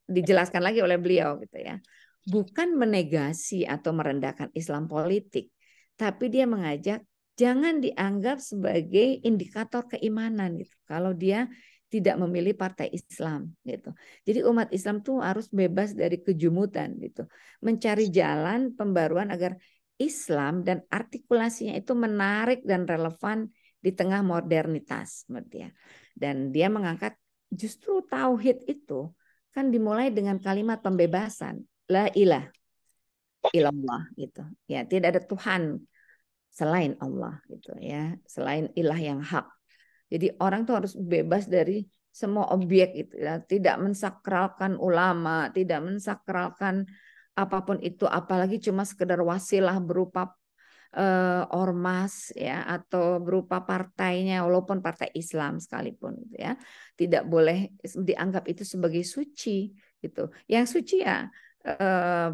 dijelaskan lagi oleh beliau gitu ya. Bukan menegasi atau merendahkan Islam politik, tapi dia mengajak jangan dianggap sebagai indikator keimanan gitu. Kalau dia tidak memilih partai Islam gitu. Jadi umat Islam tuh harus bebas dari kejumutan gitu. Mencari jalan pembaruan agar Islam dan artikulasinya itu menarik dan relevan di di tengah modernitas menurut dia. Dan dia mengangkat justru tauhid itu kan dimulai dengan kalimat pembebasan, la ilaha illallah gitu. Ya, tidak ada Tuhan selain Allah gitu ya, selain ilah yang hak. Jadi orang tuh harus bebas dari semua objek itu ya, tidak mensakralkan ulama, tidak mensakralkan apapun itu, apalagi cuma sekedar wasilah berupa ormas ya atau berupa partainya walaupun partai Islam sekalipun gitu ya. Tidak boleh dianggap itu sebagai suci gitu. Yang suci ya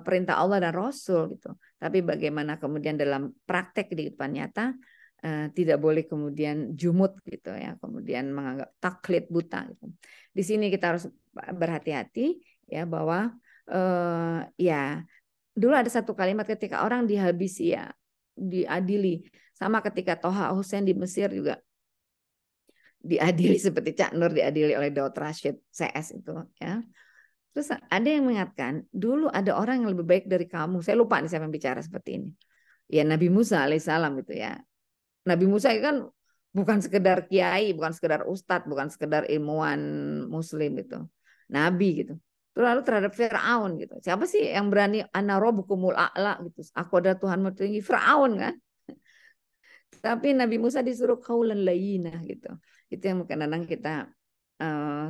perintah Allah dan Rasul gitu. Tapi bagaimana kemudian dalam praktek di depan nyata tidak boleh kemudian jumut gitu ya, kemudian menganggap taklid buta gitu. Di sini kita harus berhati-hati ya bahwa ya dulu ada satu kalimat ketika orang dihabisi ya, diadili, sama ketika Toha Hussein di Mesir juga diadili seperti Cak Nur diadili oleh Daud Rashid CS itu ya. Terus ada yang mengatakan dulu ada orang yang lebih baik dari kamu. Saya lupa nih siapa yang bicara seperti ini. Ya Nabi Musa alaihissalam gitu ya. Nabi Musa itu kan bukan sekedar kiai, bukan sekedar ustadz, bukan sekedar ilmuwan muslim gitu. Nabi gitu. Terus lalu terhadap Firaun gitu. Siapa sih yang berani ana rabbukumul a'la gitu. Aku adalah Tuhanmu tertinggi. Firaun kan. Tapi Nabi Musa disuruh qaulan layyinah gitu. Itu yang kadang-kadang kita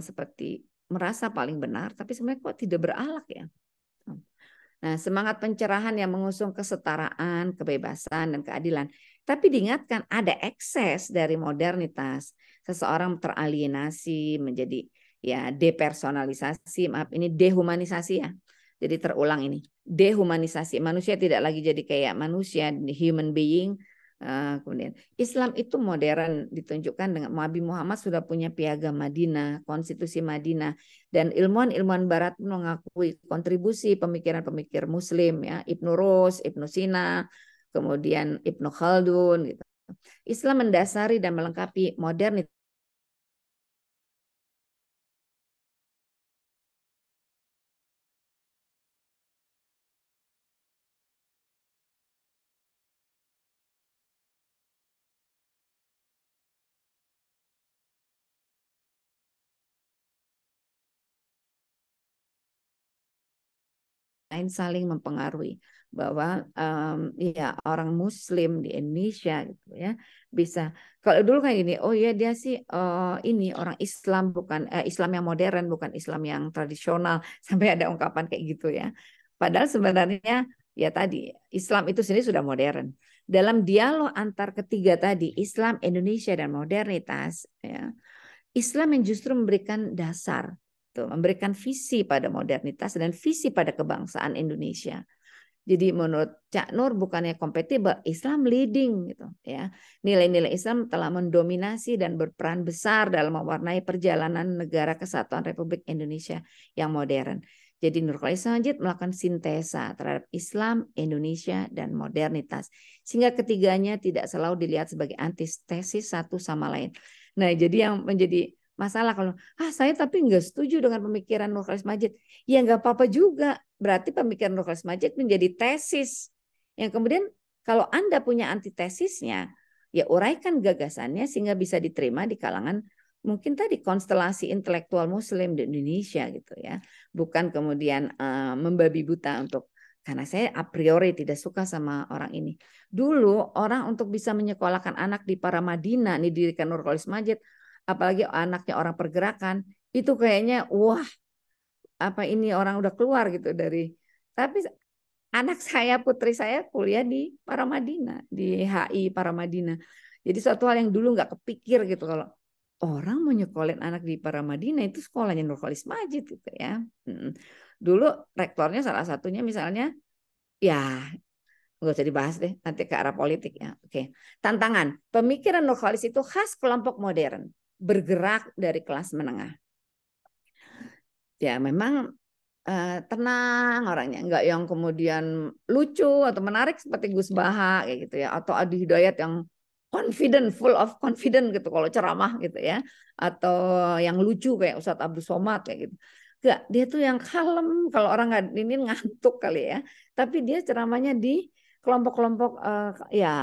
seperti merasa paling benar, tapi sebenarnya kok tidak berakhlak ya. Nah, semangat pencerahan yang mengusung kesetaraan, kebebasan, dan keadilan. Tapi diingatkan ada ekses dari modernitas. Seseorang teralienasi menjadi ya depersonalisasi, maaf ini dehumanisasi ya. Jadi terulang ini. Dehumanisasi. Manusia tidak lagi jadi kayak manusia, human being. Kemudian Islam itu modern ditunjukkan dengan Nabi Muhammad sudah punya piagam Madinah, konstitusi Madinah, dan ilmuwan-ilmuwan Barat mengakui kontribusi pemikiran-pemikir Muslim ya, Ibnu Rus, Ibnu Sina, kemudian Ibnu Khaldun gitu. Islam mendasari dan melengkapi modernitas lain saling mempengaruhi bahwa ya orang Muslim di Indonesia gitu ya bisa kalau dulu kayak gini oh ya dia sih ini orang Islam bukan Islam yang modern bukan Islam yang tradisional sampai ada ungkapan kayak gitu ya padahal sebenarnya ya tadi Islam itu sendiri sudah modern dalam dialog antar ketiga tadi Islam Indonesia dan modernitas ya Islam yang justru memberikan dasar memberikan visi pada modernitas dan visi pada kebangsaan Indonesia. Jadi menurut Cak Nur bukannya kompatibel, Islam leading gitu ya. Nilai-nilai Islam telah mendominasi dan berperan besar dalam mewarnai perjalanan negara kesatuan Republik Indonesia yang modern. Jadi Nur Khalis Majid melakukan sintesa terhadap Islam, Indonesia, dan modernitas. Sehingga ketiganya tidak selalu dilihat sebagai antitesis satu sama lain. Nah, jadi yang menjadi masalah kalau saya tapi nggak setuju dengan pemikiran Nur Khalis Majid. Ya nggak apa-apa juga. Berarti pemikiran Nur Khalis Majid menjadi tesis. Yang kemudian kalau Anda punya antitesisnya, ya uraikan gagasannya sehingga bisa diterima di kalangan mungkin tadi konstelasi intelektual Muslim di Indonesia gitu ya. Bukan kemudian membabi buta untuk karena saya a priori tidak suka sama orang ini. Dulu orang untuk bisa menyekolahkan anak di Paramadina didirikan Nur Khalis Majid apalagi anaknya orang pergerakan itu kayaknya wah apa ini orang udah keluar gitu dari tapi anak saya putri saya kuliah di Paramadina di HI Paramadina jadi suatu hal yang dulu nggak kepikir gitu kalau orang mau nyekolin anak di Paramadina itu sekolahnya Nur Khalis Majid gitu ya dulu rektornya salah satunya misalnya ya nggak usah dibahas deh nanti ke arah politik ya oke tantangan pemikiran Nur Khalis itu khas kelompok modern bergerak dari kelas menengah. Ya memang tenang orangnya, nggak yang kemudian lucu atau menarik seperti Gus Baha kayak gitu ya, atau Adi Hidayat yang confident, full of confident gitu kalau ceramah gitu ya, atau yang lucu kayak Ustadz Abdul Somad kayak gitu. Enggak, dia tuh yang kalem kalau orang nggak ini ngantuk kali ya, tapi dia ceramahnya di kelompok-kelompok ya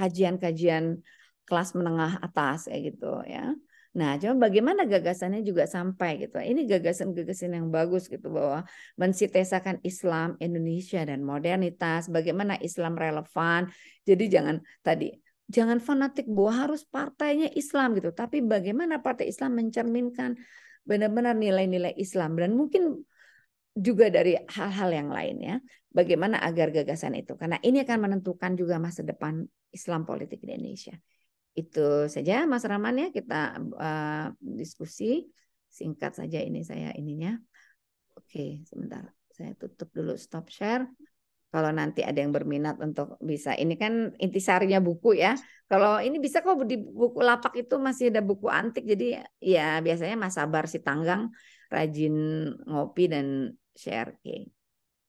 kajian-kajian kelas menengah atas kayak gitu ya. Nah, cuma bagaimana gagasannya juga sampai gitu. Ini gagasan-gagasan yang bagus gitu bahwa mensitesakan Islam Indonesia dan modernitas, bagaimana Islam relevan. Jadi jangan fanatik bahwa harus partainya Islam gitu, tapi bagaimana partai Islam mencerminkan benar-benar nilai-nilai Islam dan mungkin juga dari hal-hal yang lain ya. Bagaimana agar gagasan itu, karena ini akan menentukan juga masa depan Islam politik di Indonesia. Itu saja Mas Rahman ya, kita diskusi singkat saja ini saya ininya. Oke, sebentar. Saya tutup dulu stop share. Kalau nanti ada yang berminat untuk bisa, ini kan intisarinya buku ya. Kalau ini bisa kok di buku lapak itu masih ada buku antik. Jadi ya biasanya Mas Sabar si Tanggang rajin ngopi dan share. Oke.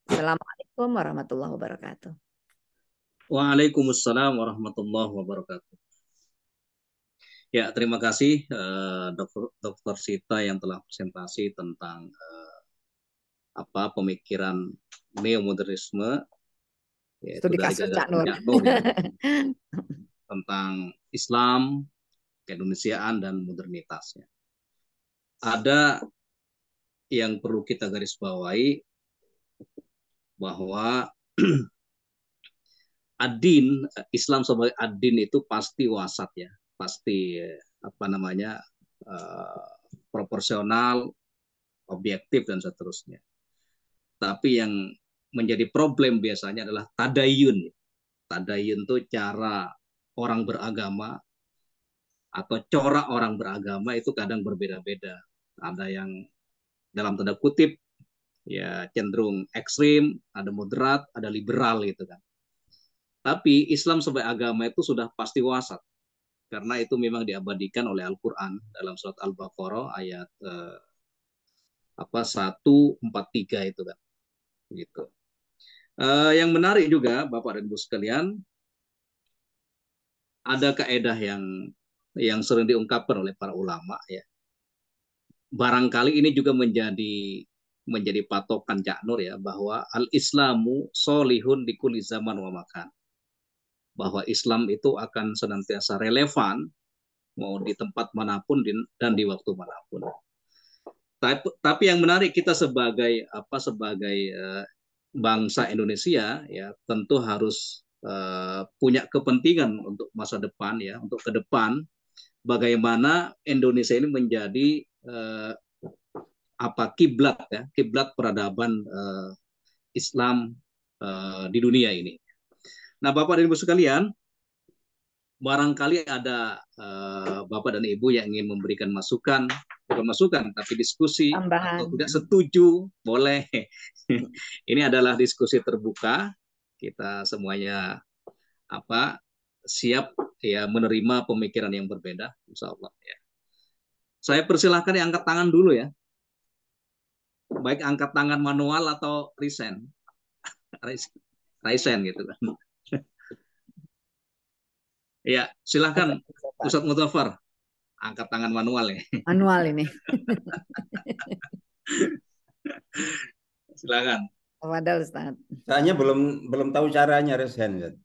Assalamualaikum warahmatullahi wabarakatuh. Waalaikumsalam warahmatullahi wabarakatuh. Ya, terima kasih Dr. Sita yang telah presentasi tentang pemikiran neomodernisme, yaitu Studi dari kasus Cak gagasan Nur. Cak Nur ya, tentang Islam, keindonesiaan dan modernitasnya. Ada yang perlu kita garis bawahi bahwa ad-din, Islam sebagai ad-din itu pasti wasat ya, pasti proporsional, objektif dan seterusnya. Tapi yang menjadi problem biasanya adalah tadayun. Tadayun itu cara orang beragama atau corak orang beragama itu kadang berbeda-beda. Ada yang dalam tanda kutip ya cenderung ekstrim, ada moderat, ada liberal gitu kan. Tapi Islam sebagai agama itu sudah pasti wasat. Karena itu memang diabadikan oleh Al-Quran dalam surat Al-Baqarah ayat 143 itu kan. Gitu. Yang menarik juga Bapak dan Ibu sekalian, ada kaedah yang sering diungkapkan oleh para ulama ya. Barangkali ini juga menjadi patokan Cak Nur ya, bahwa al-Islamu solihun di kulli zaman wa makan. Bahwa Islam itu akan senantiasa relevan mau di tempat manapun dan di waktu manapun. Tapi yang menarik, kita sebagai bangsa Indonesia ya tentu harus punya kepentingan untuk masa depan ya, untuk ke depan bagaimana Indonesia ini menjadi kiblat ya, kiblat peradaban Islam di dunia ini. Nah, Bapak dan Ibu sekalian, barangkali ada Bapak dan Ibu yang ingin memberikan masukan, bukan masukan, tapi diskusi Tambahan. atau tidak setuju, boleh. Ini adalah diskusi terbuka. Kita semuanya siap ya menerima pemikiran yang berbeda, insya Allah ya. Saya persilahkan yang angkat tangan dulu ya. Baik angkat tangan manual atau resign gitu kan. Ya, silahkan Ustadz Mudhafar, angkat tangan manual ya. Manual ini. Silakan. Padahal Ustaz. Soalnya belum tahu caranya resign.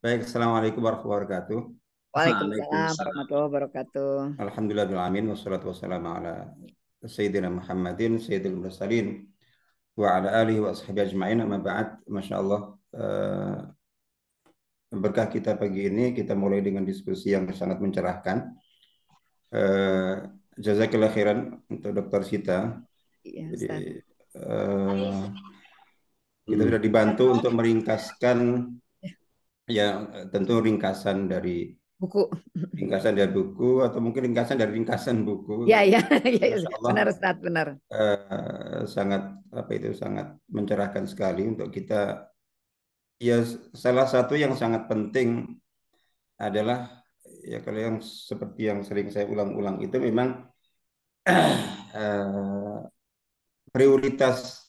Baik, assalamualaikum warahmatullahi wabarakatuh. Waalaikumsalam warahmatullahi wabarakatuh. Alhamdulillahirrahmanirrahim. Wassalatu wassalamu ala Sayyidina Muhammadin Sayyidil Mursalin wa ala alihi wa ashabihi ajma'in, amma ba'd. Masya Allah, berkah kita pagi ini kita mulai dengan diskusi yang sangat mencerahkan. Jazakillah khairan untuk Dr. Sita. Iya, Jadi Ustaz. kita sudah dibantu untuk meringkaskan ya, tentu ringkasan dari buku atau mungkin ringkasan dari ringkasan buku. ya Masya Allah, benar Ustaz, benar. Sangat sangat mencerahkan sekali untuk kita. Ya, salah satu yang sangat penting adalah ya, kalau yang seperti yang sering saya ulang-ulang itu memang prioritas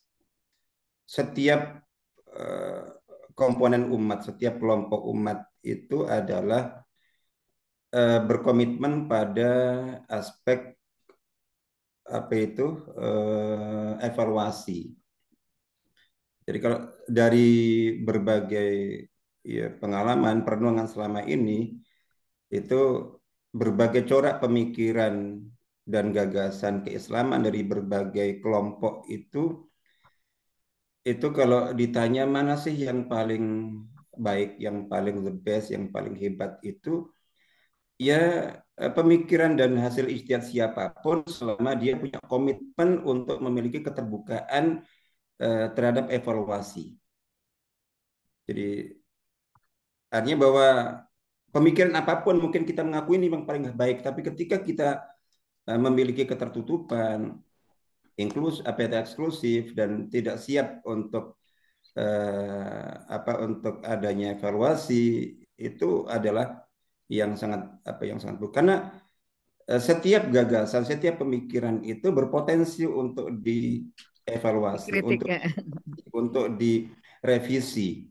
setiap komponen umat, setiap kelompok umat itu adalah berkomitmen pada aspek evaluasi. Jadi kalau dari berbagai ya pengalaman perenungan selama ini itu berbagai corak pemikiran dan gagasan keislaman dari berbagai kelompok itu kalau ditanya mana sih yang paling baik, yang paling the best, yang paling hebat itu ya pemikiran dan hasil ijtihad siapapun selama dia punya komitmen untuk memiliki keterbukaan terhadap evaluasi. Jadi artinya bahwa pemikiran apapun mungkin kita mengakui ini yang paling baik, tapi ketika kita memiliki ketertutupan, eksklusif dan tidak siap untuk untuk adanya evaluasi, itu adalah yang sangat buruk. Karena setiap gagasan, setiap pemikiran itu berpotensi untuk dievaluasi, Kritik ya. untuk direvisi.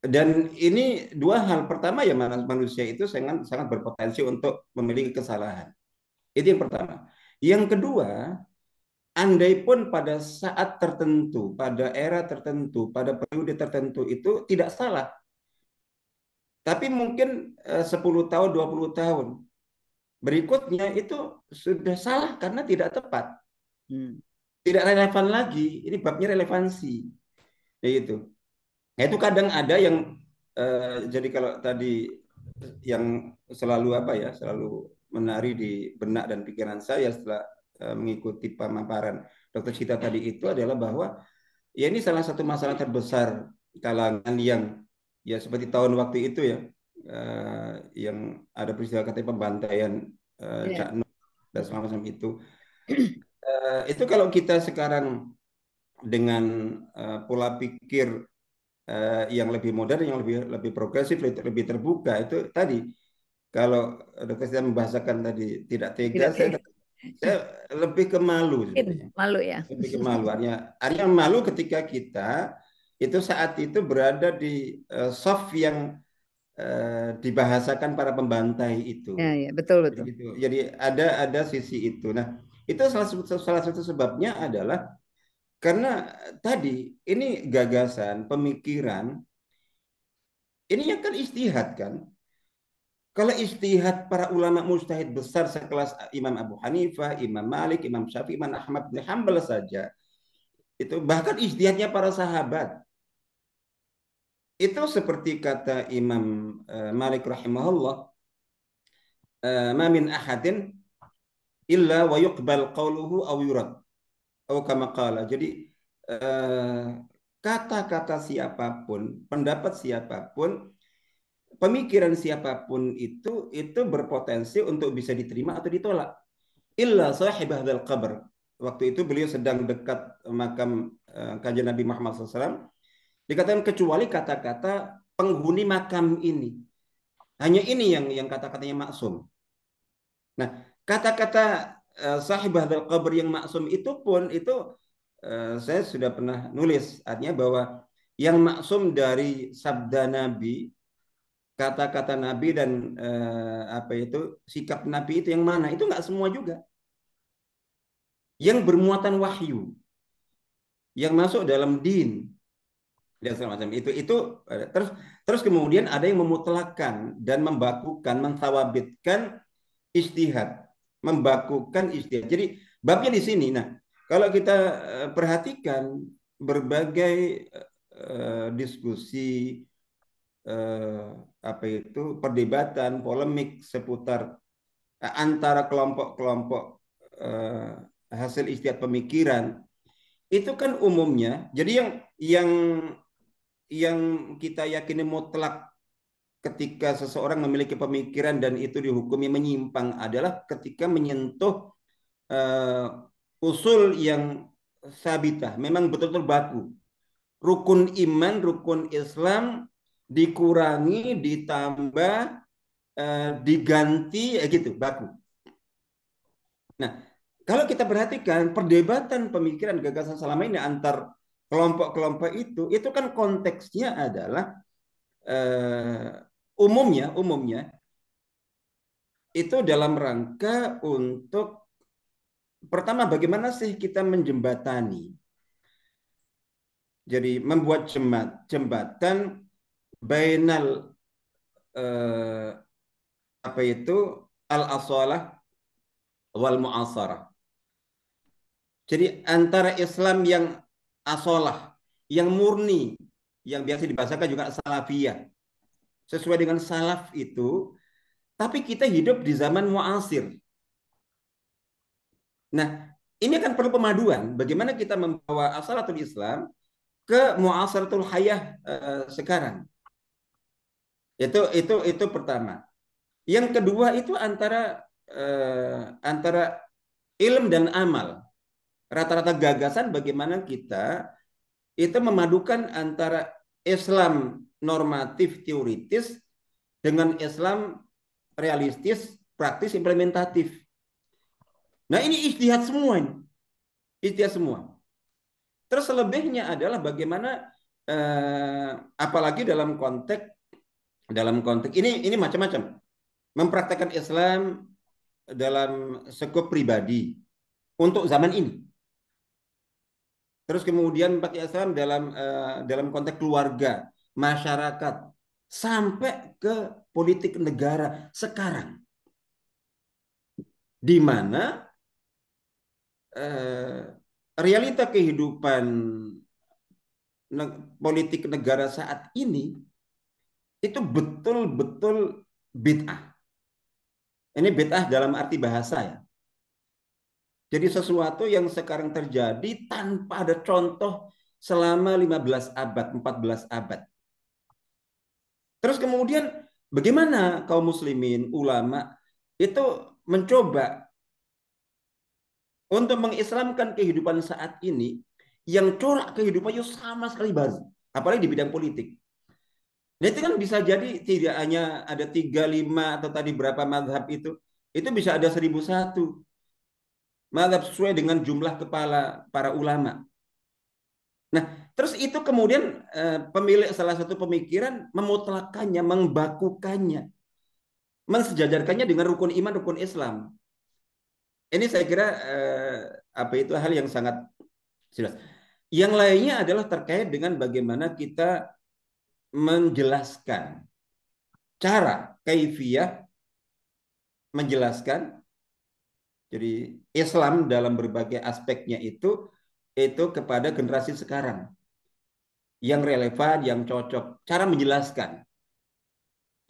Dan ini dua hal. Pertama ya manusia itu sangat sangat berpotensi untuk memiliki kesalahan. Itu yang pertama. Yang kedua, andai pun pada saat tertentu, pada era tertentu, pada periode tertentu itu tidak salah. Tapi mungkin 10 tahun, 20 tahun berikutnya itu sudah salah karena tidak tepat. Tidak relevan lagi. Ini babnya relevansi. Ya itu. Nah, itu kadang ada yang jadi kalau tadi yang selalu menari di benak dan pikiran saya setelah mengikuti pemaparan Dr. Cita tadi itu adalah bahwa ya ini salah satu masalah terbesar kalangan yang ya seperti tahun waktu itu ya yang ada peristiwa katanya pembantaian Cak Nur dan semacam itu. Itu kalau kita sekarang dengan pola pikir yang lebih modern, yang lebih progresif, lebih terbuka, itu tadi kalau Dokter Sita membahasakan tadi tidak tega, saya lebih ke malu sebenarnya. Malu ya. Lebih ke malu. Artinya malu ketika kita itu saat itu berada di soft yang dibahasakan para pembantai itu. Ya, betul betul. Jadi ada sisi itu. Nah, itu salah satu sebabnya adalah karena tadi ini gagasan, pemikiran, ini yang kan ijtihad kan. Kalau ijtihad para ulama mujtahid besar sekelas Imam Abu Hanifah, Imam Malik, Imam Syafi'i, Imam Ahmad bin Hanbal saja, itu bahkan ijtihadnya para sahabat. Itu seperti kata Imam Malik rahimahullah, ma min ahadin illa wa yuqbal qawluhu aw yurad. Atau kama qala. Jadi kata-kata siapapun, pendapat siapapun, pemikiran siapapun itu berpotensi untuk bisa diterima atau ditolak. Illa sahib hadzal qabr. Waktu itu beliau sedang dekat makam kanjeng Nabi Muhammad SAW. Dikatakan kecuali kata-kata penghuni makam ini. Hanya ini yang kata-katanya maksum. Nah, kata-kata sahib hadzal qabr yang maksum itu pun saya sudah pernah nulis, artinya bahwa yang maksum dari sabda Nabi, kata-kata Nabi dan sikap Nabi itu yang mana? Itu nggak semua juga. Yang bermuatan wahyu, yang masuk dalam din dan semacam itu terus kemudian ada yang memutlakkan dan membakukan, mentawabitkan ijtihad, membakukan ijtihad. Jadi babnya di sini. Nah, kalau kita perhatikan berbagai diskusi perdebatan, polemik seputar antara kelompok-kelompok hasil ijtihad pemikiran itu kan umumnya. Jadi yang kita yakini mutlak ketika seseorang memiliki pemikiran dan itu dihukumi menyimpang adalah ketika menyentuh usul yang sabitah, memang betul-betul baku. Rukun iman, rukun Islam dikurangi, ditambah, diganti, gitu, baku. Nah, kalau kita perhatikan perdebatan pemikiran gagasan selama ini antar kelompok-kelompok itu kan konteksnya adalah umumnya itu dalam rangka untuk pertama bagaimana sih kita menjembatani. Jadi membuat jembatan bainal eh, apa itu al-asalah wal mu'asarah. Jadi antara Islam yang asalah, yang murni, yang biasa dibahasakan juga salafiyah, sesuai dengan salaf itu, tapi kita hidup di zaman muasir. Nah, ini akan perlu pemaduan. Bagaimana kita membawa asalatul Islam ke muasaratul hayah sekarang. Itu pertama. Yang kedua itu antara ilm dan amal. Rata-rata gagasan bagaimana kita itu memadukan antara Islam normatif teoritis dengan Islam realistis, praktis, implementatif. Nah, ini ijtihad semua ini. Ijtihad semua. Terus selebihnya adalah bagaimana apalagi dalam konteks ini macam-macam. Mempraktekkan Islam dalam skop pribadi untuk zaman ini. Terus kemudian pakai Islam dalam konteks keluarga, masyarakat, sampai ke politik negara sekarang, di mana realita kehidupan politik negara saat ini itu betul-betul bid'ah. Ini bid'ah dalam arti bahasa ya. Jadi sesuatu yang sekarang terjadi tanpa ada contoh selama 15 abad, 14 abad. Terus kemudian bagaimana kaum muslimin, ulama itu mencoba untuk mengislamkan kehidupan saat ini yang corak kehidupannya sama sekali baru, apalagi di bidang politik. Nah itu kan bisa jadi tidak hanya ada 3, 5 atau tadi berapa mazhab itu bisa ada 1001 mazhab sesuai dengan jumlah kepala para ulama. Nah, terus itu kemudian pemilik salah satu pemikiran memutlakannya, membakukannya, mensejajarkannya dengan rukun iman, rukun Islam. Ini saya kira hal yang sangat jelas. Yang lainnya adalah terkait dengan bagaimana kita menjelaskan cara kaifiyah menjelaskan. Jadi Islam dalam berbagai aspeknya itu kepada generasi sekarang yang relevan, yang cocok. Cara menjelaskan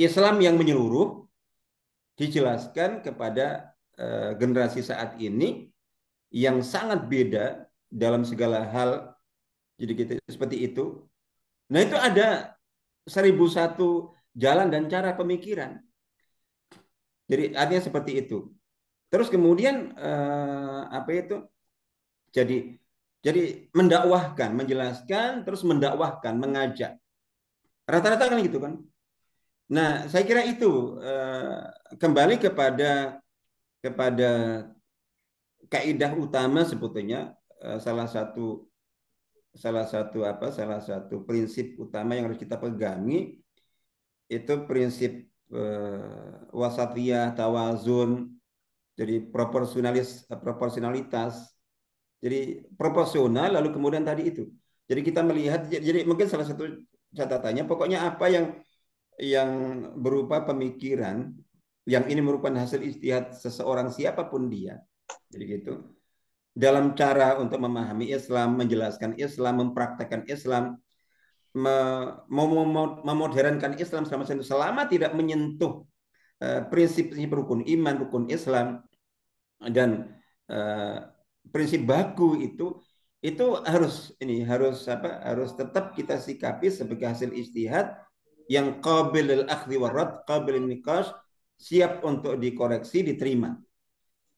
Islam yang menyeluruh dijelaskan kepada generasi saat ini yang sangat beda dalam segala hal. Jadi gitu, seperti itu. Nah itu ada 1001 jalan dan cara pemikiran. Jadi artinya seperti itu. Terus kemudian jadi mendakwahkan, menjelaskan, terus mendakwahkan, mengajak. Rata-rata kan gitu kan. Nah, saya kira itu kembali kepada kaidah utama sebetulnya salah satu prinsip utama yang harus kita pegangi itu prinsip wasatiyah, tawazun, jadi proporsionalitas. Jadi proporsional lalu kemudian tadi itu. Jadi kita melihat, jadi mungkin salah satu catatannya pokoknya apa yang berupa pemikiran yang ini merupakan hasil ijtihad seseorang siapapun dia. Jadi gitu. Dalam cara untuk memahami Islam, menjelaskan Islam, mempraktekkan Islam, memodernkan Islam selama tidak menyentuh prinsip-prinsip rukun iman, rukun Islam dan prinsip baku itu harus tetap kita sikapi sebagai hasil ijtihad yang qabil al-akhdhi warad, qabil al-niqash, siap untuk dikoreksi, diterima.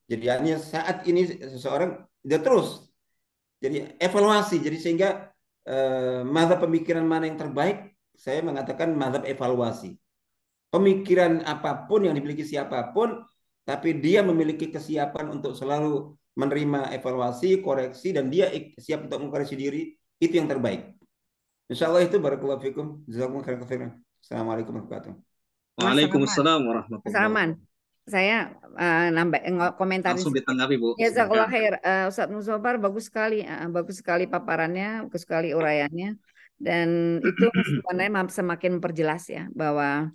Jadi hanya saat ini seseorang dia terus jadi evaluasi, jadi sehingga mazhab pemikiran mana yang terbaik, saya mengatakan mazhab evaluasi. Pemikiran apapun yang dimiliki siapapun, tapi dia memiliki kesiapan untuk selalu menerima evaluasi, koreksi, dan dia siap untuk mengkoreksi diri, itu yang terbaik. Insya Allah itu barakallahu fikum. Jazakumullah khairan. Assalamualaikum warahmatullahi wabarakatuh. Waalaikumsalam warahmatullahi wabarakatuh. Saya nambah komentarin. Langsung ditanggapi Bu. Jazakallah khair. Ustadz Muzaffar bagus sekali paparannya, bagus sekali uraiannya. Dan itu sebenarnya semakin memperjelas ya bahwa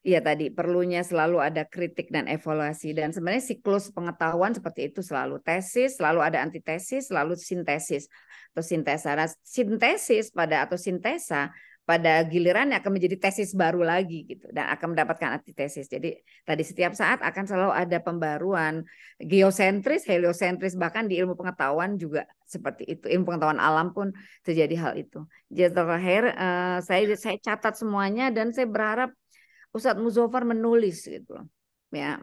ya tadi perlunya selalu ada kritik dan evaluasi, dan sebenarnya siklus pengetahuan seperti itu selalu tesis, selalu ada antitesis, selalu sintesis atau sintesa. Nah, sintesis atau sintesa pada gilirannya akan menjadi tesis baru lagi gitu dan akan mendapatkan antitesis. Jadi tadi setiap saat akan selalu ada pembaruan geosentris, heliosentris, bahkan di ilmu pengetahuan juga seperti itu. Ilmu pengetahuan alam pun terjadi hal itu. Jazakallah khair, saya catat semuanya dan saya berharap Ustadz Muzaffar menulis gitu loh. Ya.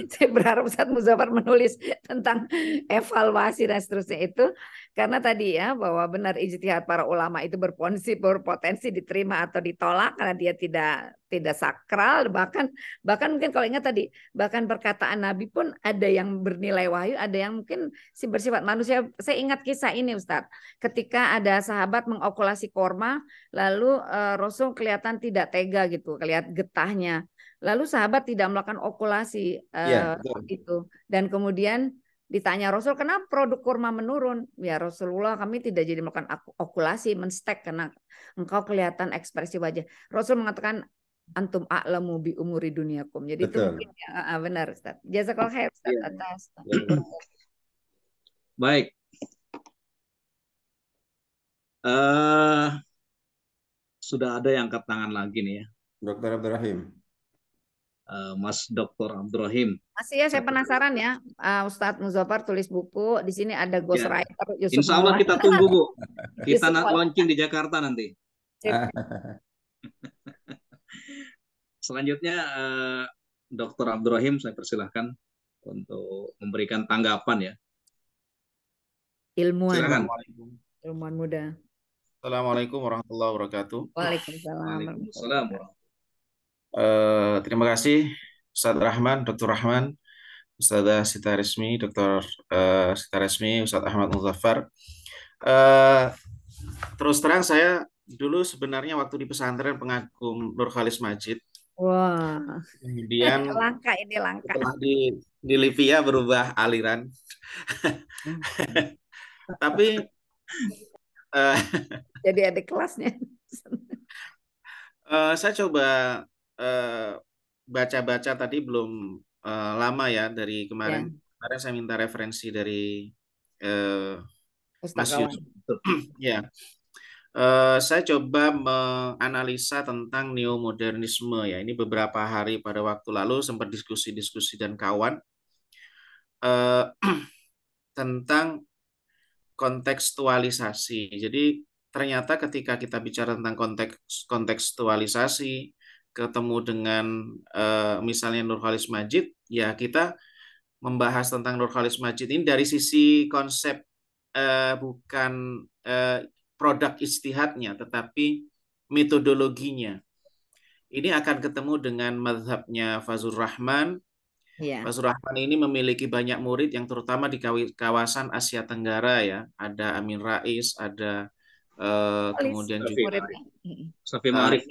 Saya berharap Ustadz Muzaffar menulis tentang evaluasi dan seterusnya itu, karena tadi ya bahwa benar ijtihad para ulama itu berpotensi diterima atau ditolak karena dia tidak sakral, bahkan mungkin kalau ingat tadi bahkan perkataan Nabi pun ada yang bernilai wahyu, ada yang mungkin bersifat manusia. Saya ingat kisah ini Ustadz, ketika ada sahabat mengokulasi korma, lalu Rasul kelihatan tidak tega gitu, kelihatan getahnya. Lalu sahabat tidak melakukan okulasi Ya, betul. itu, dan kemudian ditanya Rasul, kenapa produk kurma menurun? Ya Rasulullah, kami tidak jadi melakukan okulasi, menstek karena engkau kelihatan ekspresi wajah. Rasul mengatakan antum a'lamu bi umuri dunyakum. Jadi itu Betul. mungkin ya, benar Ustaz. Jazakallahu khair Ustaz Iya. atas. Baik. Sudah ada yang angkat tangan lagi nih ya. Dr. Abdurrahim. Mas Dr. Abdurrahim. Masih ya, saya penasaran ya, Ustadz Muzaffar tulis buku. Di sini ada Ya. ghostwriter Yusuf Insya Allah Maulana. kita tunggu Bu. Kita Yusuf Maulana. launching di Jakarta nanti. Sip. Selanjutnya Dr. Abdurrahim saya persilahkan untuk memberikan tanggapan ya. Ilmuwan, Silakan. ilmuwan muda. Assalamualaikum warahmatullahi wabarakatuh. Waalaikumsalam. Waalaikumsalam. Terima kasih Ustadz Rahman, Dr. Rahman, Ustadzah Sita Resmi, Dr. Sita Resmi, Ustadz Ahmad Muzaffar. Terus terang saya dulu sebenarnya waktu di pesantren pengagum Nurkhalis Majid. Wah. Kemudian langka. setelah di Libya berubah aliran. Tapi jadi ada kelasnya. Saya coba baca-baca tadi belum lama ya dari kemarin. Kemarin saya minta referensi dari Mas Yusuf. Ya, saya coba menganalisa tentang neomodernisme ya. Ini beberapa hari pada waktu lalu sempat diskusi-diskusi dan kawan tentang kontekstualisasi. Jadi ternyata ketika kita bicara tentang kontekstualisasi, ketemu dengan misalnya Nurkhalis Majid, ya kita membahas tentang Nurkhalis Majid ini dari sisi konsep, bukan produk ijtihadnya, tetapi metodologinya. Ini akan ketemu dengan mazhabnya Fazlur Rahman. Fazlur Rahman ini memiliki banyak murid yang terutama di kawasan Asia Tenggara ya. Ada Amin Rais, ada kemudian juga Safi Ma'arif.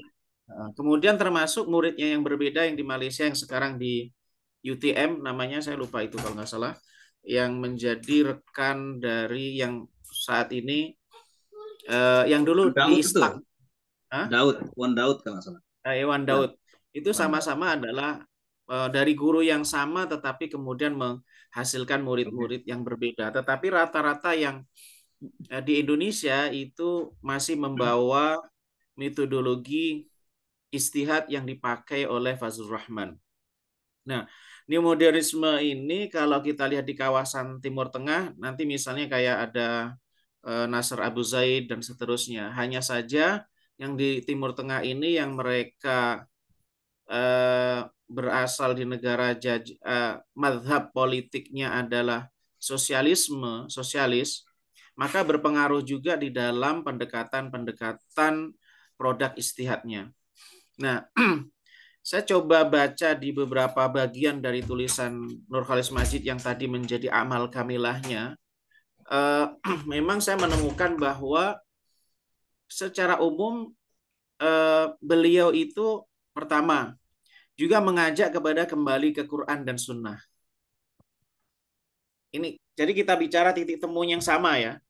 Kemudian termasuk muridnya yang berbeda yang di Malaysia yang sekarang di UTM namanya, saya lupa itu kalau nggak salah, yang menjadi rekan dari yang saat ini yang dulu Daud di Istak. Wan Daud kalau nggak salah. Wan Daud. Itu sama-sama adalah dari guru yang sama tetapi kemudian menghasilkan murid-murid yang berbeda. Tetapi rata-rata yang di Indonesia itu masih membawa metodologi ijtihad yang dipakai oleh Fazlur Rahman. Nah, neomodernisme ini kalau kita lihat di kawasan Timur Tengah, nanti misalnya kayak ada Nasr Abu Zaid dan seterusnya. Hanya saja yang di Timur Tengah ini yang mereka berasal di negara mazhab politiknya adalah sosialis, maka berpengaruh juga di dalam pendekatan produk ijtihadnya. Nah, saya coba baca di beberapa bagian dari tulisan Nurkhalis Majid yang tadi menjadi amal kamilahnya. Memang saya menemukan bahwa secara umum beliau itu pertama juga mengajak kepada kembali ke Quran dan Sunnah. Ini jadi kita bicara titik temu yang sama ya.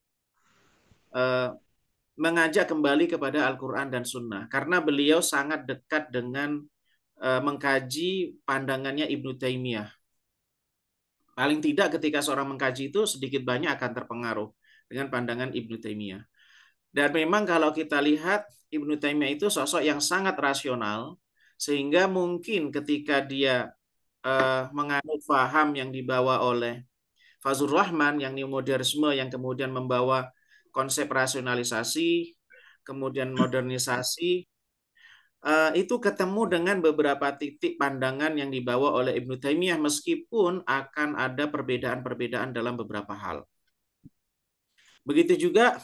mengajak kembali kepada Al-Quran dan Sunnah karena beliau sangat dekat dengan mengkaji pandangannya Ibnu Taimiyah. Paling tidak ketika seorang mengkaji itu sedikit banyak akan terpengaruh dengan pandangan Ibnu Taimiyah. Dan memang kalau kita lihat Ibnu Taimiyah itu sosok yang sangat rasional, sehingga mungkin ketika dia menganut paham yang dibawa oleh Fazlur Rahman yang neomodernisme yang kemudian membawa konsep rasionalisasi, kemudian modernisasi, itu ketemu dengan beberapa titik pandangan yang dibawa oleh Ibnu Taimiyah meskipun akan ada perbedaan-perbedaan dalam beberapa hal. Begitu juga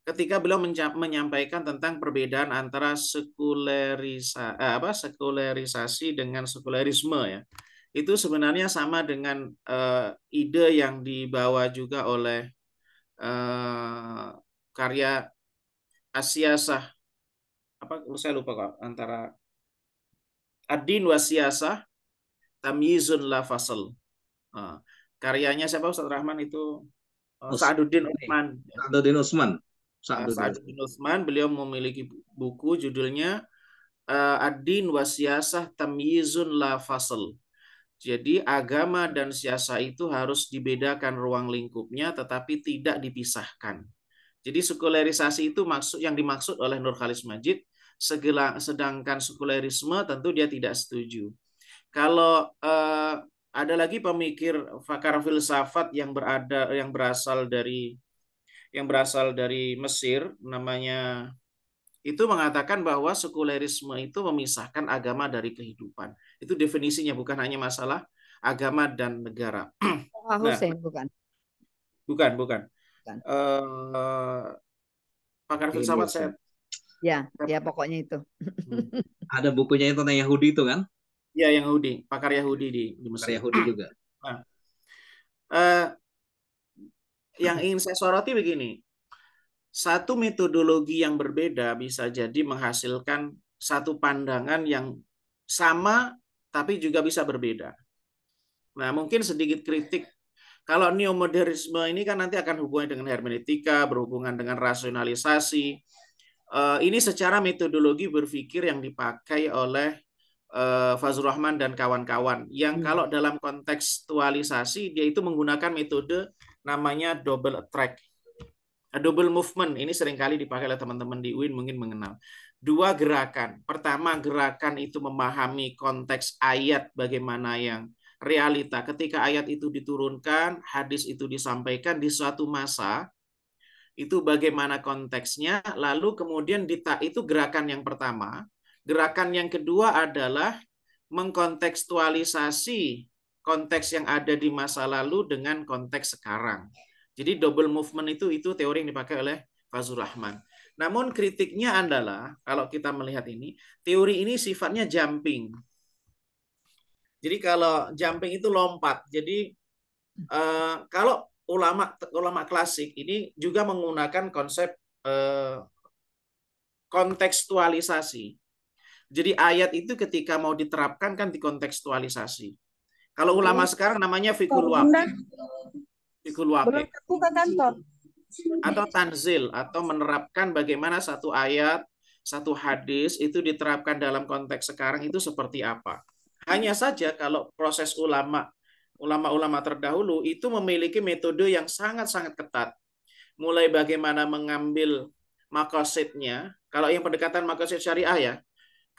ketika beliau menyampaikan tentang perbedaan antara sekularisasi dengan sekulerisme ya. Itu sebenarnya sama dengan ide yang dibawa juga oleh karya As-Siyasah, saya lupa kok, antara Ad-Din wa Siyasah Tamyizun la Fasl. Karyanya siapa Ustaz Rahman itu? Sa'aduddin Utsman. Sa'aduddin Utsman, beliau memiliki buku judulnya Ad-Din wa Siyasah Tamyizun la Fasl. Jadi agama dan siasah itu harus dibedakan ruang lingkupnya tetapi tidak dipisahkan. Jadi sekularisasi itu yang dimaksud oleh Nurcholish Madjid, sedangkan sekulerisme tentu dia tidak setuju. Kalau ada lagi pemikir pakar filsafat yang berasal dari Mesir, namanya itu mengatakan bahwa sekulerisme itu memisahkan agama dari kehidupan. Itu definisinya, bukan hanya masalah agama dan negara. Hussein, bukan. Bukan. Pakar filsafat saya. Ya pokoknya itu. Ada bukunya itu tentang Yahudi itu kan? Ya, Yahudi, pakar Yahudi di Mesir. Pakar Yahudi juga. Nah, yang ingin saya soroti begini. Satu metodologi yang berbeda bisa jadi menghasilkan satu pandangan yang sama tapi juga bisa berbeda. Nah, mungkin sedikit kritik. Kalau neomodernisme ini kan nanti akan hubungannya dengan hermeneutika, berhubungan dengan rasionalisasi. Ini secara metodologi berpikir yang dipakai oleh Fazlur Rahman dan kawan-kawan. Yang kalau dalam kontekstualisasi, dia itu menggunakan metode namanya double track. Double movement, ini seringkali dipakai oleh teman-teman di UIN mungkin mengenal. Dua gerakan. Pertama, gerakan itu memahami konteks ayat bagaimana yang realita. Ketika ayat itu diturunkan, hadis itu disampaikan di suatu masa, itu bagaimana konteksnya, lalu kemudian itu gerakan yang pertama. Gerakan yang kedua adalah mengkontekstualisasi konteks yang ada di masa lalu dengan konteks sekarang. Jadi double movement itu teori yang dipakai oleh Fazlur Rahman. Namun kritiknya adalah kalau kita melihat ini, teori ini sifatnya jumping. Jadi kalau jumping itu lompat. Jadi kalau ulama klasik ini juga menggunakan konsep kontekstualisasi. Jadi ayat itu ketika mau diterapkan kan dikontekstualisasi. Kalau ulama sekarang namanya fiqhul waqi'. Fiqhul waqi'. Atau tanzil, atau menerapkan bagaimana satu ayat, satu hadis itu diterapkan dalam konteks sekarang itu seperti apa. Hanya saja kalau proses ulama-ulama terdahulu itu memiliki metode yang sangat-sangat ketat. Mulai bagaimana mengambil maqasidnya, kalau yang pendekatan maqasid syariah ya,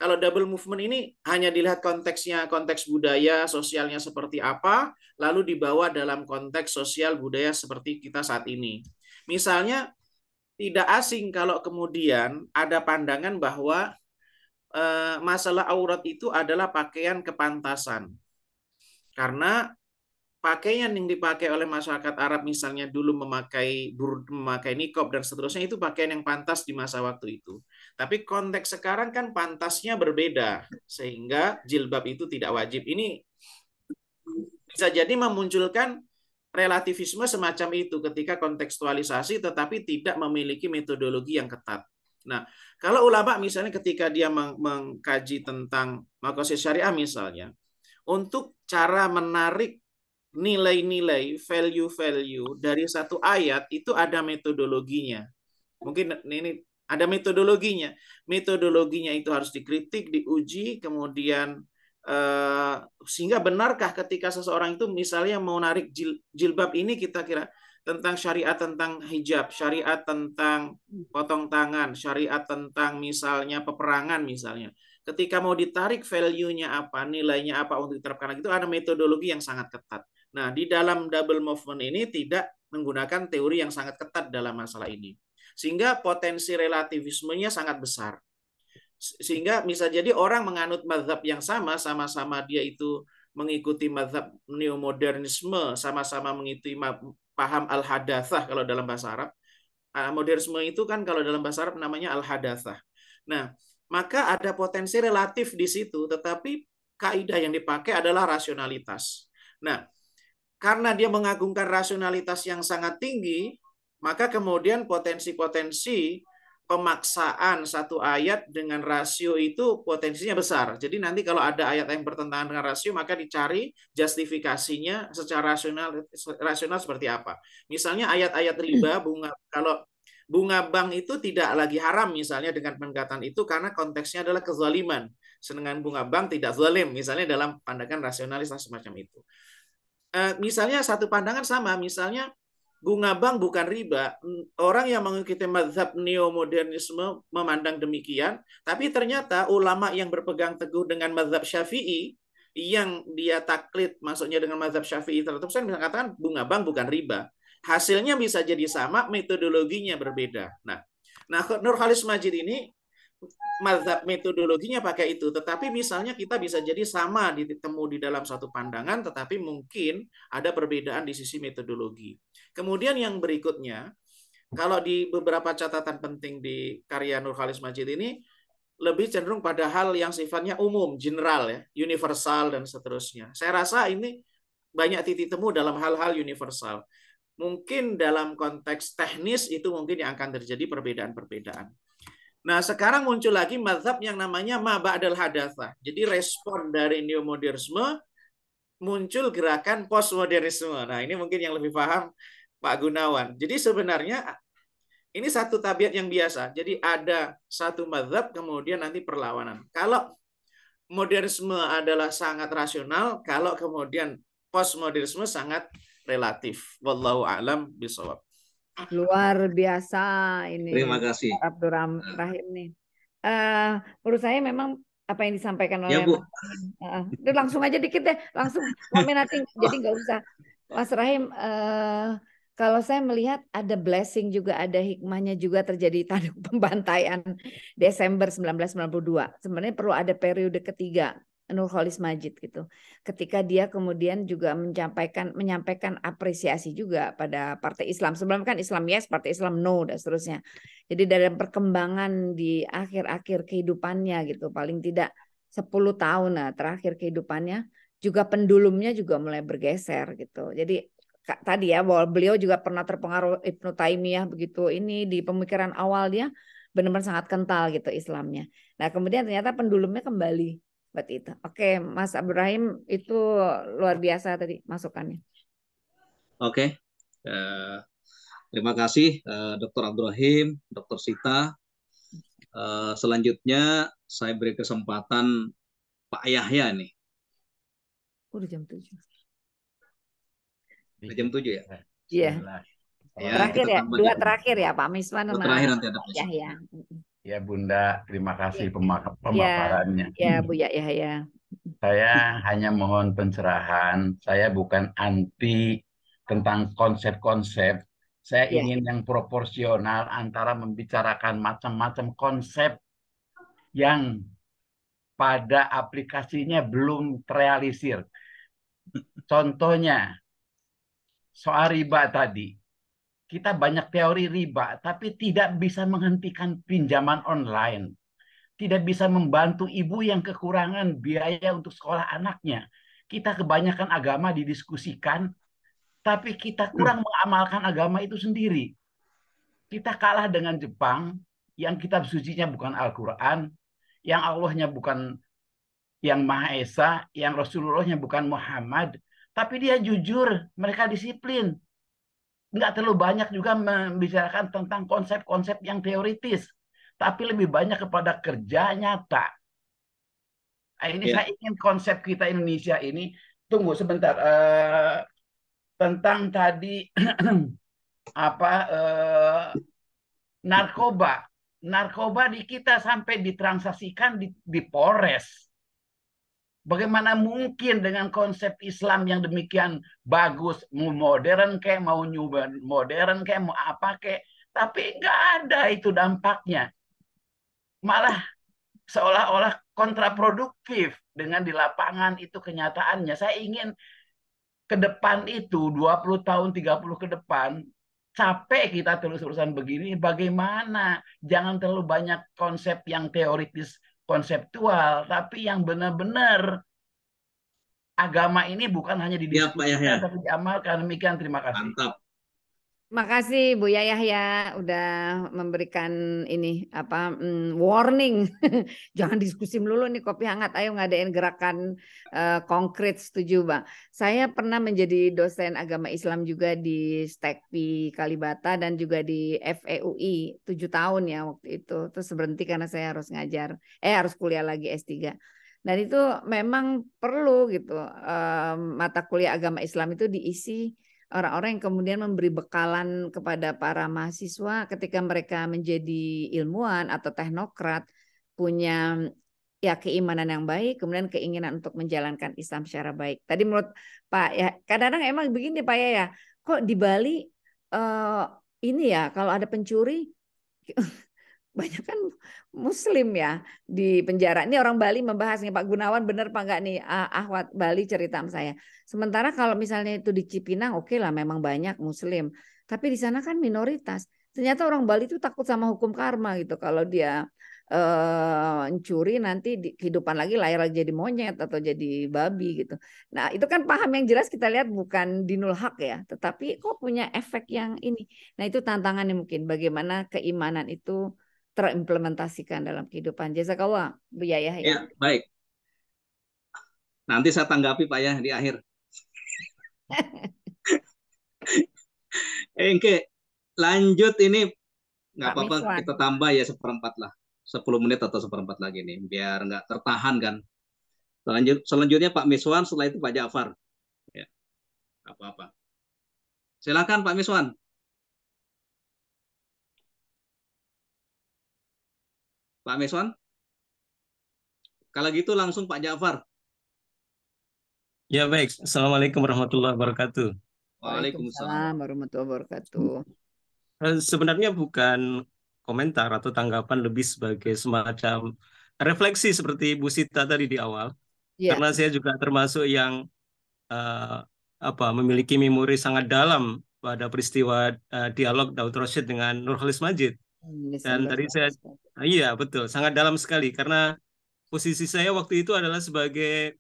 kalau double movement ini hanya dilihat konteksnya, konteks budaya, sosialnya seperti apa, lalu dibawa dalam konteks sosial budaya seperti kita saat ini. Misalnya, tidak asing kalau kemudian ada pandangan bahwa masalah aurat itu adalah pakaian kepantasan. Karena pakaian yang dipakai oleh masyarakat Arab misalnya dulu memakai niqab dan seterusnya itu pakaian yang pantas di masa waktu itu. Tapi konteks sekarang kan pantasnya berbeda sehingga jilbab itu tidak wajib. Ini bisa jadi memunculkan relativisme semacam itu ketika kontekstualisasi tetapi tidak memiliki metodologi yang ketat. Nah, kalau ulama misalnya ketika dia mengkaji tentang maqasid syariah misalnya, untuk cara menarik nilai-nilai, value-value dari satu ayat itu ada metodologinya. Mungkin ini ada metodologinya. Metodologinya itu harus dikritik, diuji, kemudian sehingga benarkah ketika seseorang itu misalnya mau narik jilbab ini, kita kira tentang syariat tentang hijab, syariat tentang potong tangan, syariat tentang misalnya peperangan misalnya. Ketika mau ditarik value-nya apa, nilainya apa untuk diterapkan, itu ada metodologi yang sangat ketat. Nah, di dalam double movement ini tidak menggunakan teori yang sangat ketat dalam masalah ini. Sehingga potensi relativismenya sangat besar. Sehingga bisa jadi orang menganut mazhab yang sama-sama dia itu mengikuti mazhab neomodernisme, sama-sama mengikuti paham al-hadatsah kalau dalam bahasa Arab. Modernisme itu kan kalau dalam bahasa Arab namanya al-hadatsah. Nah, maka ada potensi relatif di situ, tetapi kaidah yang dipakai adalah rasionalitas. Nah, karena dia mengagungkan rasionalitas yang sangat tinggi, maka kemudian potensi-potensi pemaksaan satu ayat dengan rasio itu potensinya besar. Jadi nanti kalau ada ayat yang bertentangan dengan rasio, maka dicari justifikasinya secara rasional seperti apa. Misalnya ayat-ayat riba, kalau bunga bank itu tidak lagi haram misalnya dengan pendekatan itu karena konteksnya adalah kezaliman. Sedangkan bunga bank tidak zalim, misalnya dalam pandangan rasionalis semacam itu. Misalnya satu pandangan sama, misalnya bunga bank bukan riba. Orang yang mengikuti mazhab neomodernisme memandang demikian, tapi ternyata ulama yang berpegang teguh dengan mazhab Syafi'i yang dia taklid maksudnya dengan mazhab Syafi'i tertentu, bisa katakan bunga bank bukan riba. Hasilnya bisa jadi sama, metodologinya berbeda. Nah, Nurcholish Madjid ini mazhab metodologinya pakai itu, tetapi misalnya kita bisa jadi sama ditemu di dalam satu pandangan, tetapi mungkin ada perbedaan di sisi metodologi. Kemudian yang berikutnya, kalau di beberapa catatan penting di karya Nurcholish Madjid ini lebih cenderung pada hal yang sifatnya umum, general ya, universal dan seterusnya. Saya rasa ini banyak titik temu dalam hal-hal universal. Mungkin dalam konteks teknis itu mungkin yang akan terjadi perbedaan-perbedaan. Nah, sekarang muncul lagi mazhab yang namanya ma ba'dal hadatsah. Jadi respon dari neomodernisme muncul gerakan postmodernisme. Nah, ini mungkin yang lebih paham Pak Gunawan. Jadi sebenarnya ini satu tabiat yang biasa. Jadi ada satu mazhab kemudian nanti perlawanan. Kalau modernisme adalah sangat rasional, kalau kemudian postmodernisme sangat relatif. Wallahu a'lam bishawab. Luar biasa ini Terima kasih. Abdurrahim nih. Menurut saya memang apa yang disampaikan oleh Ya, Bu. Udah langsung aja dikit deh, langsung nominating. Jadi nggak usah Mas Rahim. Kalau saya melihat ada blessing juga, ada hikmahnya juga terjadi tanduk pembantaian Desember 1992. Sebenarnya perlu ada periode ketiga Nurcholish Madjid gitu. Ketika dia kemudian juga menyampaikan apresiasi juga pada Partai Islam. Sebelum kan Islam yes, Partai Islam no dan seterusnya. Jadi dalam perkembangan di akhir-akhir kehidupannya gitu, paling tidak 10 tahun terakhir kehidupannya, juga pendulumnya juga mulai bergeser gitu. Jadi tadi ya bahwa beliau juga pernah terpengaruh Ibnu Taimiyah begitu, ini di pemikiran awal dia benar-benar sangat kental gitu Islamnya. Nah kemudian ternyata pendulumnya kembali seperti itu. Oke, Mas Abdurrahim itu luar biasa tadi masukannya. Oke, terima kasih Dr. Abdurrahim, Dr. Sita. Selanjutnya saya beri kesempatan Pak Yahya nih. Udah jam 7. Udah jam 7 ya? Iya. Ya, terakhir ya, dua terakhir ya Pak Miswan sama terakhir nanti ada Yahya. Ya Bunda, terima kasih pemaparannya. Ya Bu Yahya. Saya hanya mohon pencerahan. Saya bukan anti tentang konsep-konsep. Saya ingin yang proporsional antara membicarakan macam-macam konsep yang pada aplikasinya belum terrealisir. Contohnya, soal riba tadi. Kita banyak teori riba, tapi tidak bisa menghentikan pinjaman online. Tidak bisa membantu ibu yang kekurangan biaya untuk sekolah anaknya. Kita kebanyakan agama didiskusikan, tapi kita kurang mengamalkan agama itu sendiri. Kita kalah dengan Jepang, yang kitab sucinya bukan Al-Quran, yang Allahnya bukan yang Maha Esa, yang Rasulullahnya bukan Muhammad, tapi dia jujur, mereka disiplin. nggak terlalu banyak juga membicarakan tentang konsep-konsep yang teoritis, tapi lebih banyak kepada kerja nyata. Nah, ini Ya. saya ingin konsep kita Indonesia ini, tunggu sebentar, tentang tadi apa narkoba. Narkoba di kita sampai ditransaksikan di Polres. Bagaimana mungkin dengan konsep Islam yang demikian bagus, mau modern kayak mau new modern kayak mau apa kayak, tapi nggak ada itu dampaknya. Malah seolah-olah kontraproduktif dengan di lapangan itu kenyataannya. Saya ingin ke depan itu 20 tahun 30 ke depan capek kita terus-terusan begini, bagaimana jangan terlalu banyak konsep yang teoritis konseptual, tapi yang benar-benar agama ini bukan hanya Ya, Pak didiskusikan Yahya. tapi diamalkan. Demikian, terima kasih. Mantap. Makasih Bu Yahya udah memberikan ini apa warning. Jangan diskusi melulu nih kopi hangat. Ayo ngadain gerakan konkret, setuju Bang. Saya pernah menjadi dosen agama Islam juga di STEKPI Kalibata dan juga di FEUI 7 tahun ya waktu itu. Terus berhenti karena saya harus ngajar, harus kuliah lagi S3. Dan itu memang perlu gitu mata kuliah agama Islam itu diisi orang-orang yang kemudian memberi bekalan kepada para mahasiswa ketika mereka menjadi ilmuwan atau teknokrat, punya ya keimanan yang baik, kemudian keinginan untuk menjalankan Islam secara baik. Tadi menurut Pak ya, kadang-kadang emang begini Pak ya, kok di Bali ini ya kalau ada pencuri banyak kan Muslim ya di penjara. Ini orang Bali membahas nih Pak Gunawan, bener Pak nggak nih Ahwat Bali cerita sama saya. Sementara kalau misalnya itu di Cipinang, oke lah memang banyak Muslim. Tapi di sana kan minoritas. Ternyata orang Bali itu takut sama hukum karma gitu. Kalau dia mencuri nanti di kehidupan lagi lahir jadi monyet atau jadi babi gitu. Nah itu kan paham yang jelas kita lihat bukan dinul hak ya. Tetapi kok punya efek yang ini. Nah itu tantangannya mungkin bagaimana keimanan itu terimplementasikan dalam kehidupan. Jazakallah, Bu Yahya. Ya, baik. Nanti saya tanggapi Pak ya di akhir. Oke, lanjut ini nggak Pak apa-apa Miswan. kita tambah ya 1/4 lah, 10 menit atau 1/4 lagi nih, biar nggak tertahan kan. Selanjutnya Pak Miswan, setelah itu Pak Ja'far. Ya, apa-apa. Silakan Pak Miswan. Pak Miswan. Kalau gitu langsung Pak Ja'far. Ya baik, Assalamualaikum warahmatullahi wabarakatuh. Waalaikumsalam warahmatullahi wabarakatuh. Sebenarnya bukan komentar atau tanggapan, lebih sebagai semacam refleksi seperti Bu Sita tadi di awal. Ya. Karena saya juga termasuk yang memiliki memori sangat dalam pada peristiwa dialog Daud Rashid dengan Nurholis Majid. Dan tadi iya betul, sangat dalam sekali karena posisi saya waktu itu adalah sebagai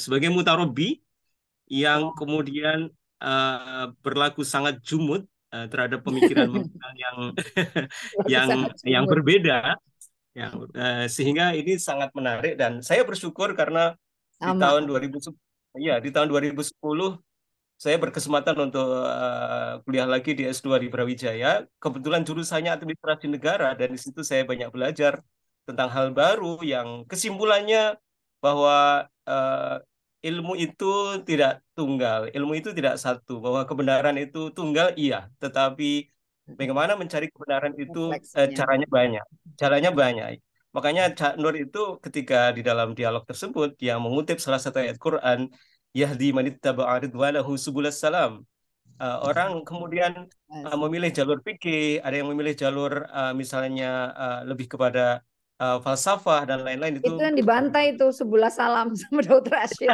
sebagai mutarobi yang kemudian berlaku sangat jumud terhadap pemikiran-pemikiran yang berbeda, sehingga ini sangat menarik dan saya bersyukur karena di tahun 2010 saya berkesempatan untuk kuliah lagi di S2 di Brawijaya. Kebetulan jurusannya administrasi negara dan di situ saya banyak belajar tentang hal baru yang kesimpulannya bahwa ilmu itu tidak tunggal, ilmu itu tidak satu, bahwa kebenaran itu tunggal iya, tetapi bagaimana mencari kebenaran itu caranya banyak. Makanya Cak Nur itu ketika di dalam dialog tersebut yang mengutip salah satu ayat Quran, yahdi manittaba'a ridwanahu subulas salam. Orang kemudian memilih jalur fikih, ada yang memilih jalur misalnya lebih kepada falsafah dan lain-lain. Itu yang dibantai itu sebuah salam sama Daud Rashid.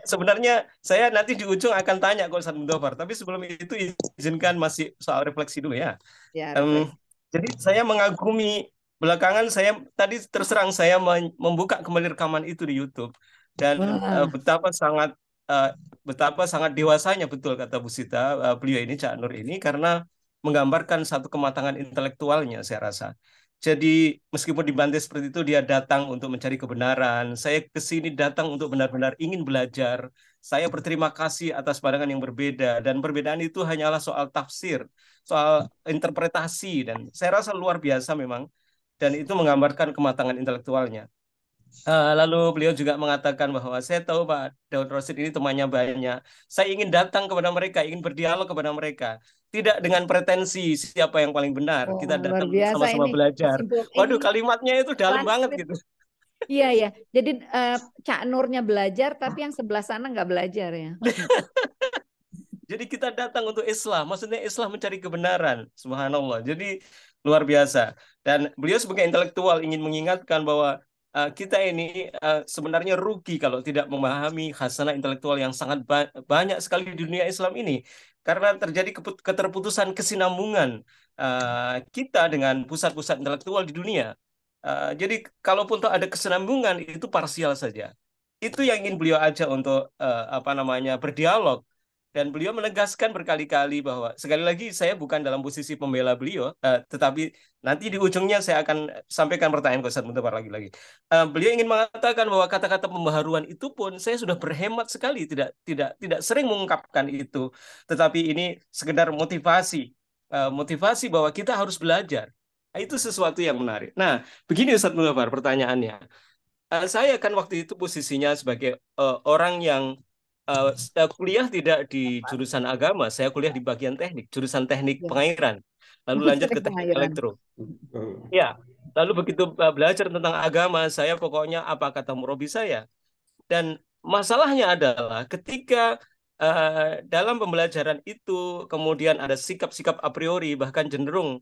Sebenarnya saya nanti di ujung akan tanya ke Ustaz Mudofar, tapi sebelum itu izinkan masih soal refleksi dulu ya. Jadi saya mengagumi, belakangan saya tadi terserang saya membuka kembali rekaman itu di YouTube dan betapa sangat dewasanya, betul kata Bu Sita, beliau ini Cak Nur ini, karena menggambarkan satu kematangan intelektualnya saya rasa. Jadi meskipun dibantai seperti itu, dia datang untuk mencari kebenaran. Saya ke sini datang untuk benar-benar ingin belajar. Saya berterima kasih atas pandangan yang berbeda. Dan perbedaan itu hanyalah soal tafsir, soal interpretasi. Dan saya rasa luar biasa memang. Dan itu menggambarkan kematangan intelektualnya. Lalu beliau juga mengatakan bahwa saya tahu Pak Daud Rosid ini temannya banyak. Saya ingin datang kepada mereka, ingin berdialog kepada mereka. Tidak dengan pretensi siapa yang paling benar. Kita Oh, luar datang untuk biasa sama-sama ini. belajar. Ini Waduh, kalimatnya itu dalam banget transkrip. gitu. Iya ya. Jadi Cak Nurnya belajar, tapi yang sebelah sana nggak belajar ya. Jadi kita datang untuk Islam. Maksudnya Islam mencari kebenaran. Subhanallah. Jadi luar biasa. Dan beliau sebagai intelektual ingin mengingatkan bahwa kita ini sebenarnya rugi kalau tidak memahami khasanah intelektual yang sangat banyak sekali di dunia Islam ini. Karena terjadi keterputusan kesinambungan kita dengan pusat-pusat intelektual di dunia. Jadi kalaupun toh ada kesinambungan itu parsial saja. Itu yang ingin beliau ajak untuk apa namanya berdialog. Dan beliau menegaskan berkali-kali bahwa sekali lagi saya bukan dalam posisi pembela beliau, tetapi nanti di ujungnya saya akan sampaikan pertanyaan ke Ustaz Muntawar lagi. Beliau ingin mengatakan bahwa kata-kata pembaharuan itu pun saya sudah berhemat sekali, tidak sering mengungkapkan itu, tetapi ini sekedar motivasi, motivasi bahwa kita harus belajar. Itu sesuatu yang menarik. Nah, begini Ustaz Muntawar pertanyaannya. Saya kan waktu itu posisinya sebagai orang yang kuliah tidak di jurusan agama, saya kuliah di bagian teknik, jurusan teknik Ya. pengairan, lalu lanjut ke teknik Pengairan. elektro. Ya, lalu begitu belajar tentang agama, saya pokoknya apa kata murabi saya. Dan masalahnya adalah ketika dalam pembelajaran itu kemudian ada sikap-sikap a priori bahkan cenderung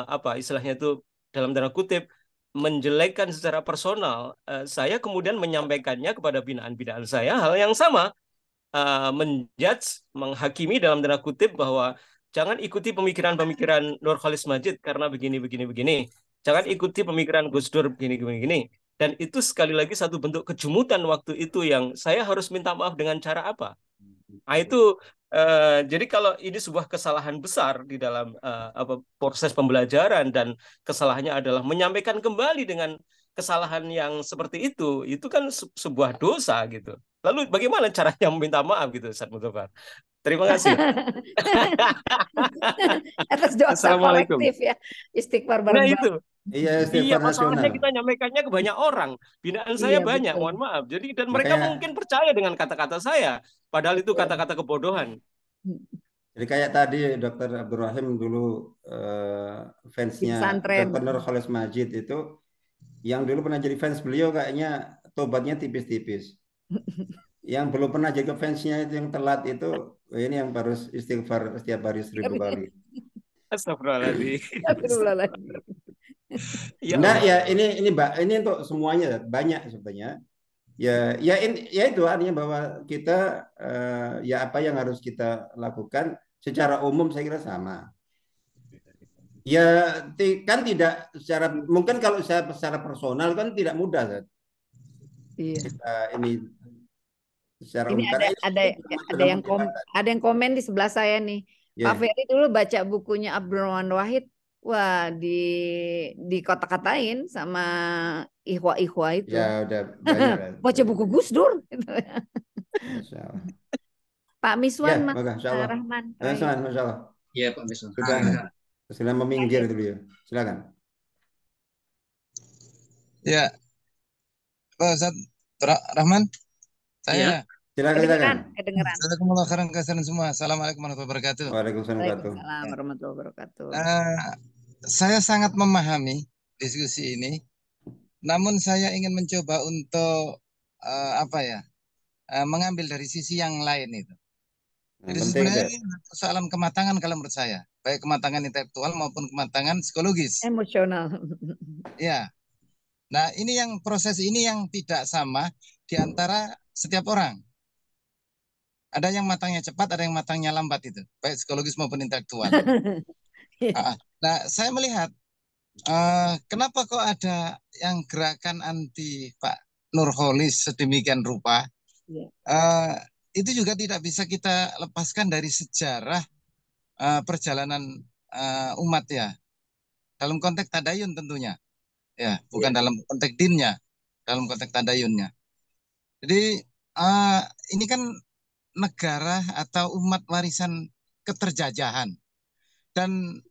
apa istilahnya itu dalam tanda kutip menjelekkan secara personal, saya kemudian menyampaikannya kepada binaan-binaan saya hal yang sama, menjudge, menghakimi dalam tanda kutip bahwa jangan ikuti pemikiran-pemikiran Nurcholish Madjid karena begini begini begini. Jangan ikuti pemikiran Gus Dur begini begini begini. Dan itu sekali lagi satu bentuk kejumutan waktu itu yang saya harus minta maaf dengan cara apa? Nah, itu jadi kalau ini sebuah kesalahan besar di dalam apa proses pembelajaran dan kesalahannya adalah menyampaikan kembali dengan kesalahan yang seperti itu kan sebuah dosa gitu. Lalu bagaimana caranya meminta maaf gitu, Ustaz Muntawar? Terima kasih. Atas dosa Assalamualaikum. kolektif ya. Istighfar Nah bareng-bareng. itu. Iya, Iya, istighfar masalahnya nasional. kita nyampaikannya ke banyak orang. Binaan saya Iya, banyak, betul. mohon maaf. Jadi dan mereka Makanya mungkin percaya dengan kata-kata saya, padahal itu Betul. kata-kata kebodohan. jadi kayak tadi Dr. Abdurrahim dulu Di fansnya pesantren. Dr. Nurcholish Madjid itu yang dulu pernah jadi fans beliau kayaknya tobatnya tipis-tipis. Yang belum pernah jadi fansnya itu yang telat itu ini yang harus istighfar setiap hari 1000 kali. Astagfirullahaladzim. Astagfirullahaladzim. Ya Nah, Allah. ya ini untuk semuanya banyak sebenarnya. Ya itu artinya bahwa kita ya apa yang harus kita lakukan secara umum saya kira sama. Ya kan tidak secara mungkin kalau secara personal kan tidak mudah Zat. Iya. Kita ini secara Ini umum karena ini ada masuk dalam perdebatan. ada yang komen di sebelah saya nih. Pak Ya, Ferry dulu baca bukunya Abdurrahman Wahid, wah di kata-katain sama ikhwa-ikhwa itu. ya udah banyak lah. Baca buku Gus Dur. Masya Allah. Pak Ya, Miswan, Mas maka Insya Allah. Rahman. Masya Allah. Iya, Pak Miswan. Sudah meminggir itu beliau. Silakan. Ya, Pak Ustaz Rahman, saya. Silakan. Kedengeran. Jazakumullah khairan kasihan semua. Assalamualaikum warahmatullahi wabarakatuh. Waalaikumsalam warahmatullahi wabarakatuh. Saya sangat memahami diskusi ini, namun saya ingin mencoba untuk mengambil dari sisi yang lain itu. Jadi sebenarnya ini persoalan kematangan kalau menurut saya, baik kematangan intelektual maupun kematangan psikologis. Emosional. Ya. Nah, ini yang proses ini yang tidak sama di antara setiap orang. Ada yang matangnya cepat, ada yang matangnya lambat itu, baik psikologis maupun intelektual. Nah, saya melihat kenapa kok ada yang gerakan anti Pak Nurcholish sedemikian rupa. Itu juga tidak bisa kita lepaskan dari sejarah perjalanan umat ya. dalam konteks tadayun tentunya. Ya, bukan dalam konteks dinnya, dalam konteks tadayunnya. Jadi ini kan negara atau umat warisan keterjajahan, dan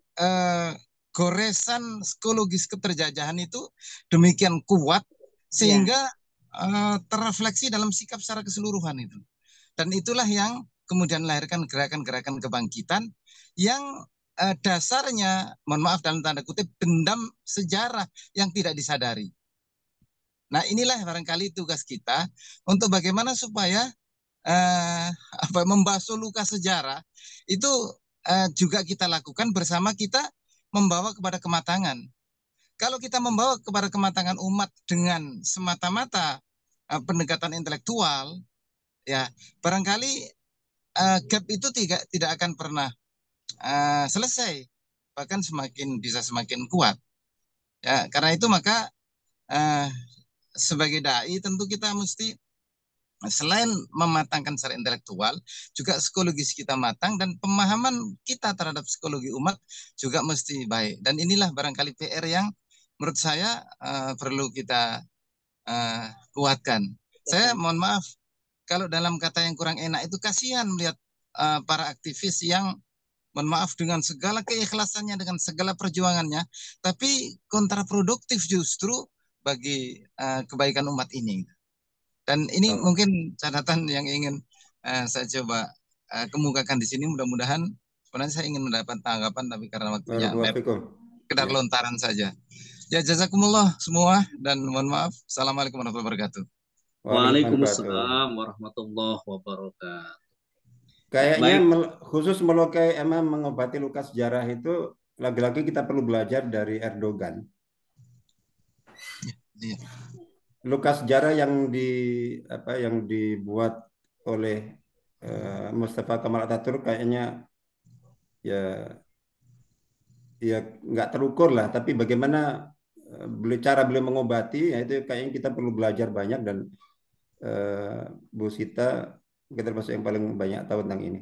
goresan psikologis keterjajahan itu demikian kuat sehingga terrefleksi dalam sikap secara keseluruhan itu. Dan itulah yang kemudian melahirkan gerakan-gerakan kebangkitan yang dasarnya, mohon maaf dalam tanda kutip, dendam sejarah yang tidak disadari. Nah, inilah barangkali tugas kita untuk bagaimana supaya membasuh luka sejarah itu juga kita lakukan bersama, kita membawa kepada kematangan. Kalau kita membawa kepada kematangan umat dengan semata-mata pendekatan intelektual, ya barangkali gap itu tidak akan pernah selesai, bahkan bisa semakin kuat. Ya, karena itu maka sebagai dai tentu kita mesti selain mematangkan secara intelektual, juga psikologis kita matang, dan pemahaman kita terhadap psikologi umat juga mesti baik. Dan inilah barangkali PR yang menurut saya perlu kita kuatkan. Saya mohon maaf kalau dalam kata yang kurang enak itu, kasihan melihat para aktivis yang mohon maaf dengan segala keikhlasannya, dengan segala perjuangannya, tapi kontraproduktif justru bagi kebaikan umat ini. Dan ini mungkin catatan yang ingin saya coba kemukakan di sini. Mudah-mudahan, sebenarnya saya ingin mendapat tanggapan, tapi karena waktunya sekedar lontaran saja. Ya, jazakumullah semua, dan mohon maaf. Assalamualaikum warahmatullahi wabarakatuh. Waalaikumsalam warahmatullahi wabarakatuh. Kayaknya khusus melukai mengobati luka sejarah itu, lagi-lagi kita perlu belajar dari Erdogan. Luka sejarah yang dibuat oleh Mustafa Kemal Atatürk kayaknya ya nggak terukur lah. Tapi bagaimana cara beliau mengobati, ya itu kayaknya kita perlu belajar banyak, dan Bu Sita kita termasuk yang paling banyak tahu tentang ini.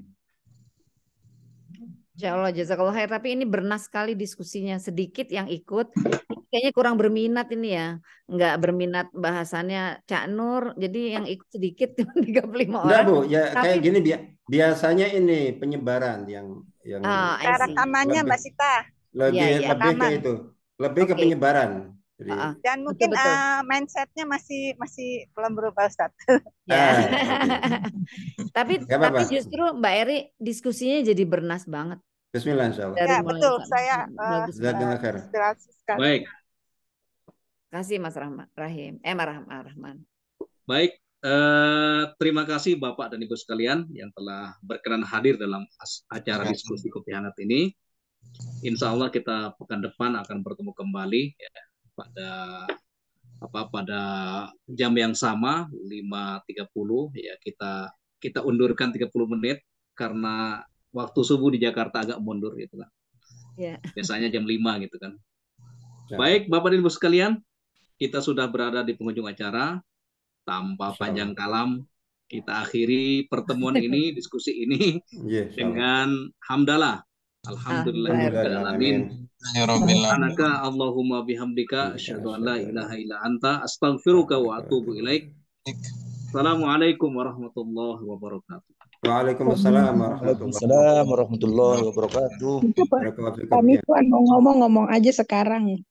Insya Allah, jazakallah khair. Tapi ini bernas sekali diskusinya, sedikit yang ikut. Kayaknya kurang berminat ini ya, nggak berminat bahasannya Cak Nur. Jadi yang ikut sedikit, 35 orang. Enggak, Bu, ya kayak gini biasanya ini penyebaran yang rekamannya Mbak Sita. Lebih ke itu, lebih ke penyebaran. Jadi, dan mungkin mindsetnya masih belum berubah, Ustaz. Tapi justru Mbak Eri diskusinya jadi bernas banget. Bismillah, insya Allah. Ya, betul. Saya inspirasi sekali. Baik. Kasih Mas Rahim. Rahman. Baik, terima kasih Bapak dan Ibu sekalian yang telah berkenan hadir dalam acara diskusi Kopi Hangat ini. Insya Allah kita pekan depan akan bertemu kembali ya, pada jam yang sama 5.30 ya, kita undurkan 30 menit karena waktu subuh di Jakarta agak mundur gitu kan. Yeah. Biasanya jam 5 gitu kan. Baik Bapak dan Ibu sekalian, kita sudah berada di penghujung acara. Tanpa panjang kalam, kita akhiri pertemuan ini, diskusi ini dengan hamdalah. Alhamdulillahirabbil alamin. Subhanaka Allahumma bihamdika asyhadu an la ilaha illa anta astaghfiruka wa atubu ilaik. Assalamualaikum warahmatullahi wabarakatuh. Waalaikumsalam warahmatullahi wabarakatuh. Kami Tuhan mau ngomong aja sekarang. Ini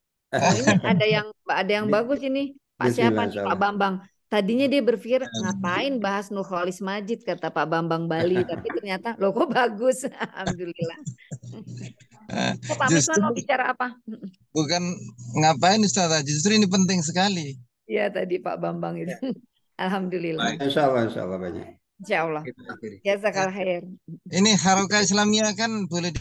ada yang bagus ini. Pak siapa nih? Pak Bambang. Tadinya dia berpikir ngapain bahas Nurholis Majid, kata Pak Bambang Bali, tapi ternyata loh kok bagus. Alhamdulillah. Pak Miswan mau bicara apa? Bukan ngapain Ustaz, justru ini penting sekali. Iya tadi Pak Bambang itu. Alhamdulillah. Insya Allah banyak. Insya Allah. Jazakallah khair. Ini Harakah Islamiyah kan boleh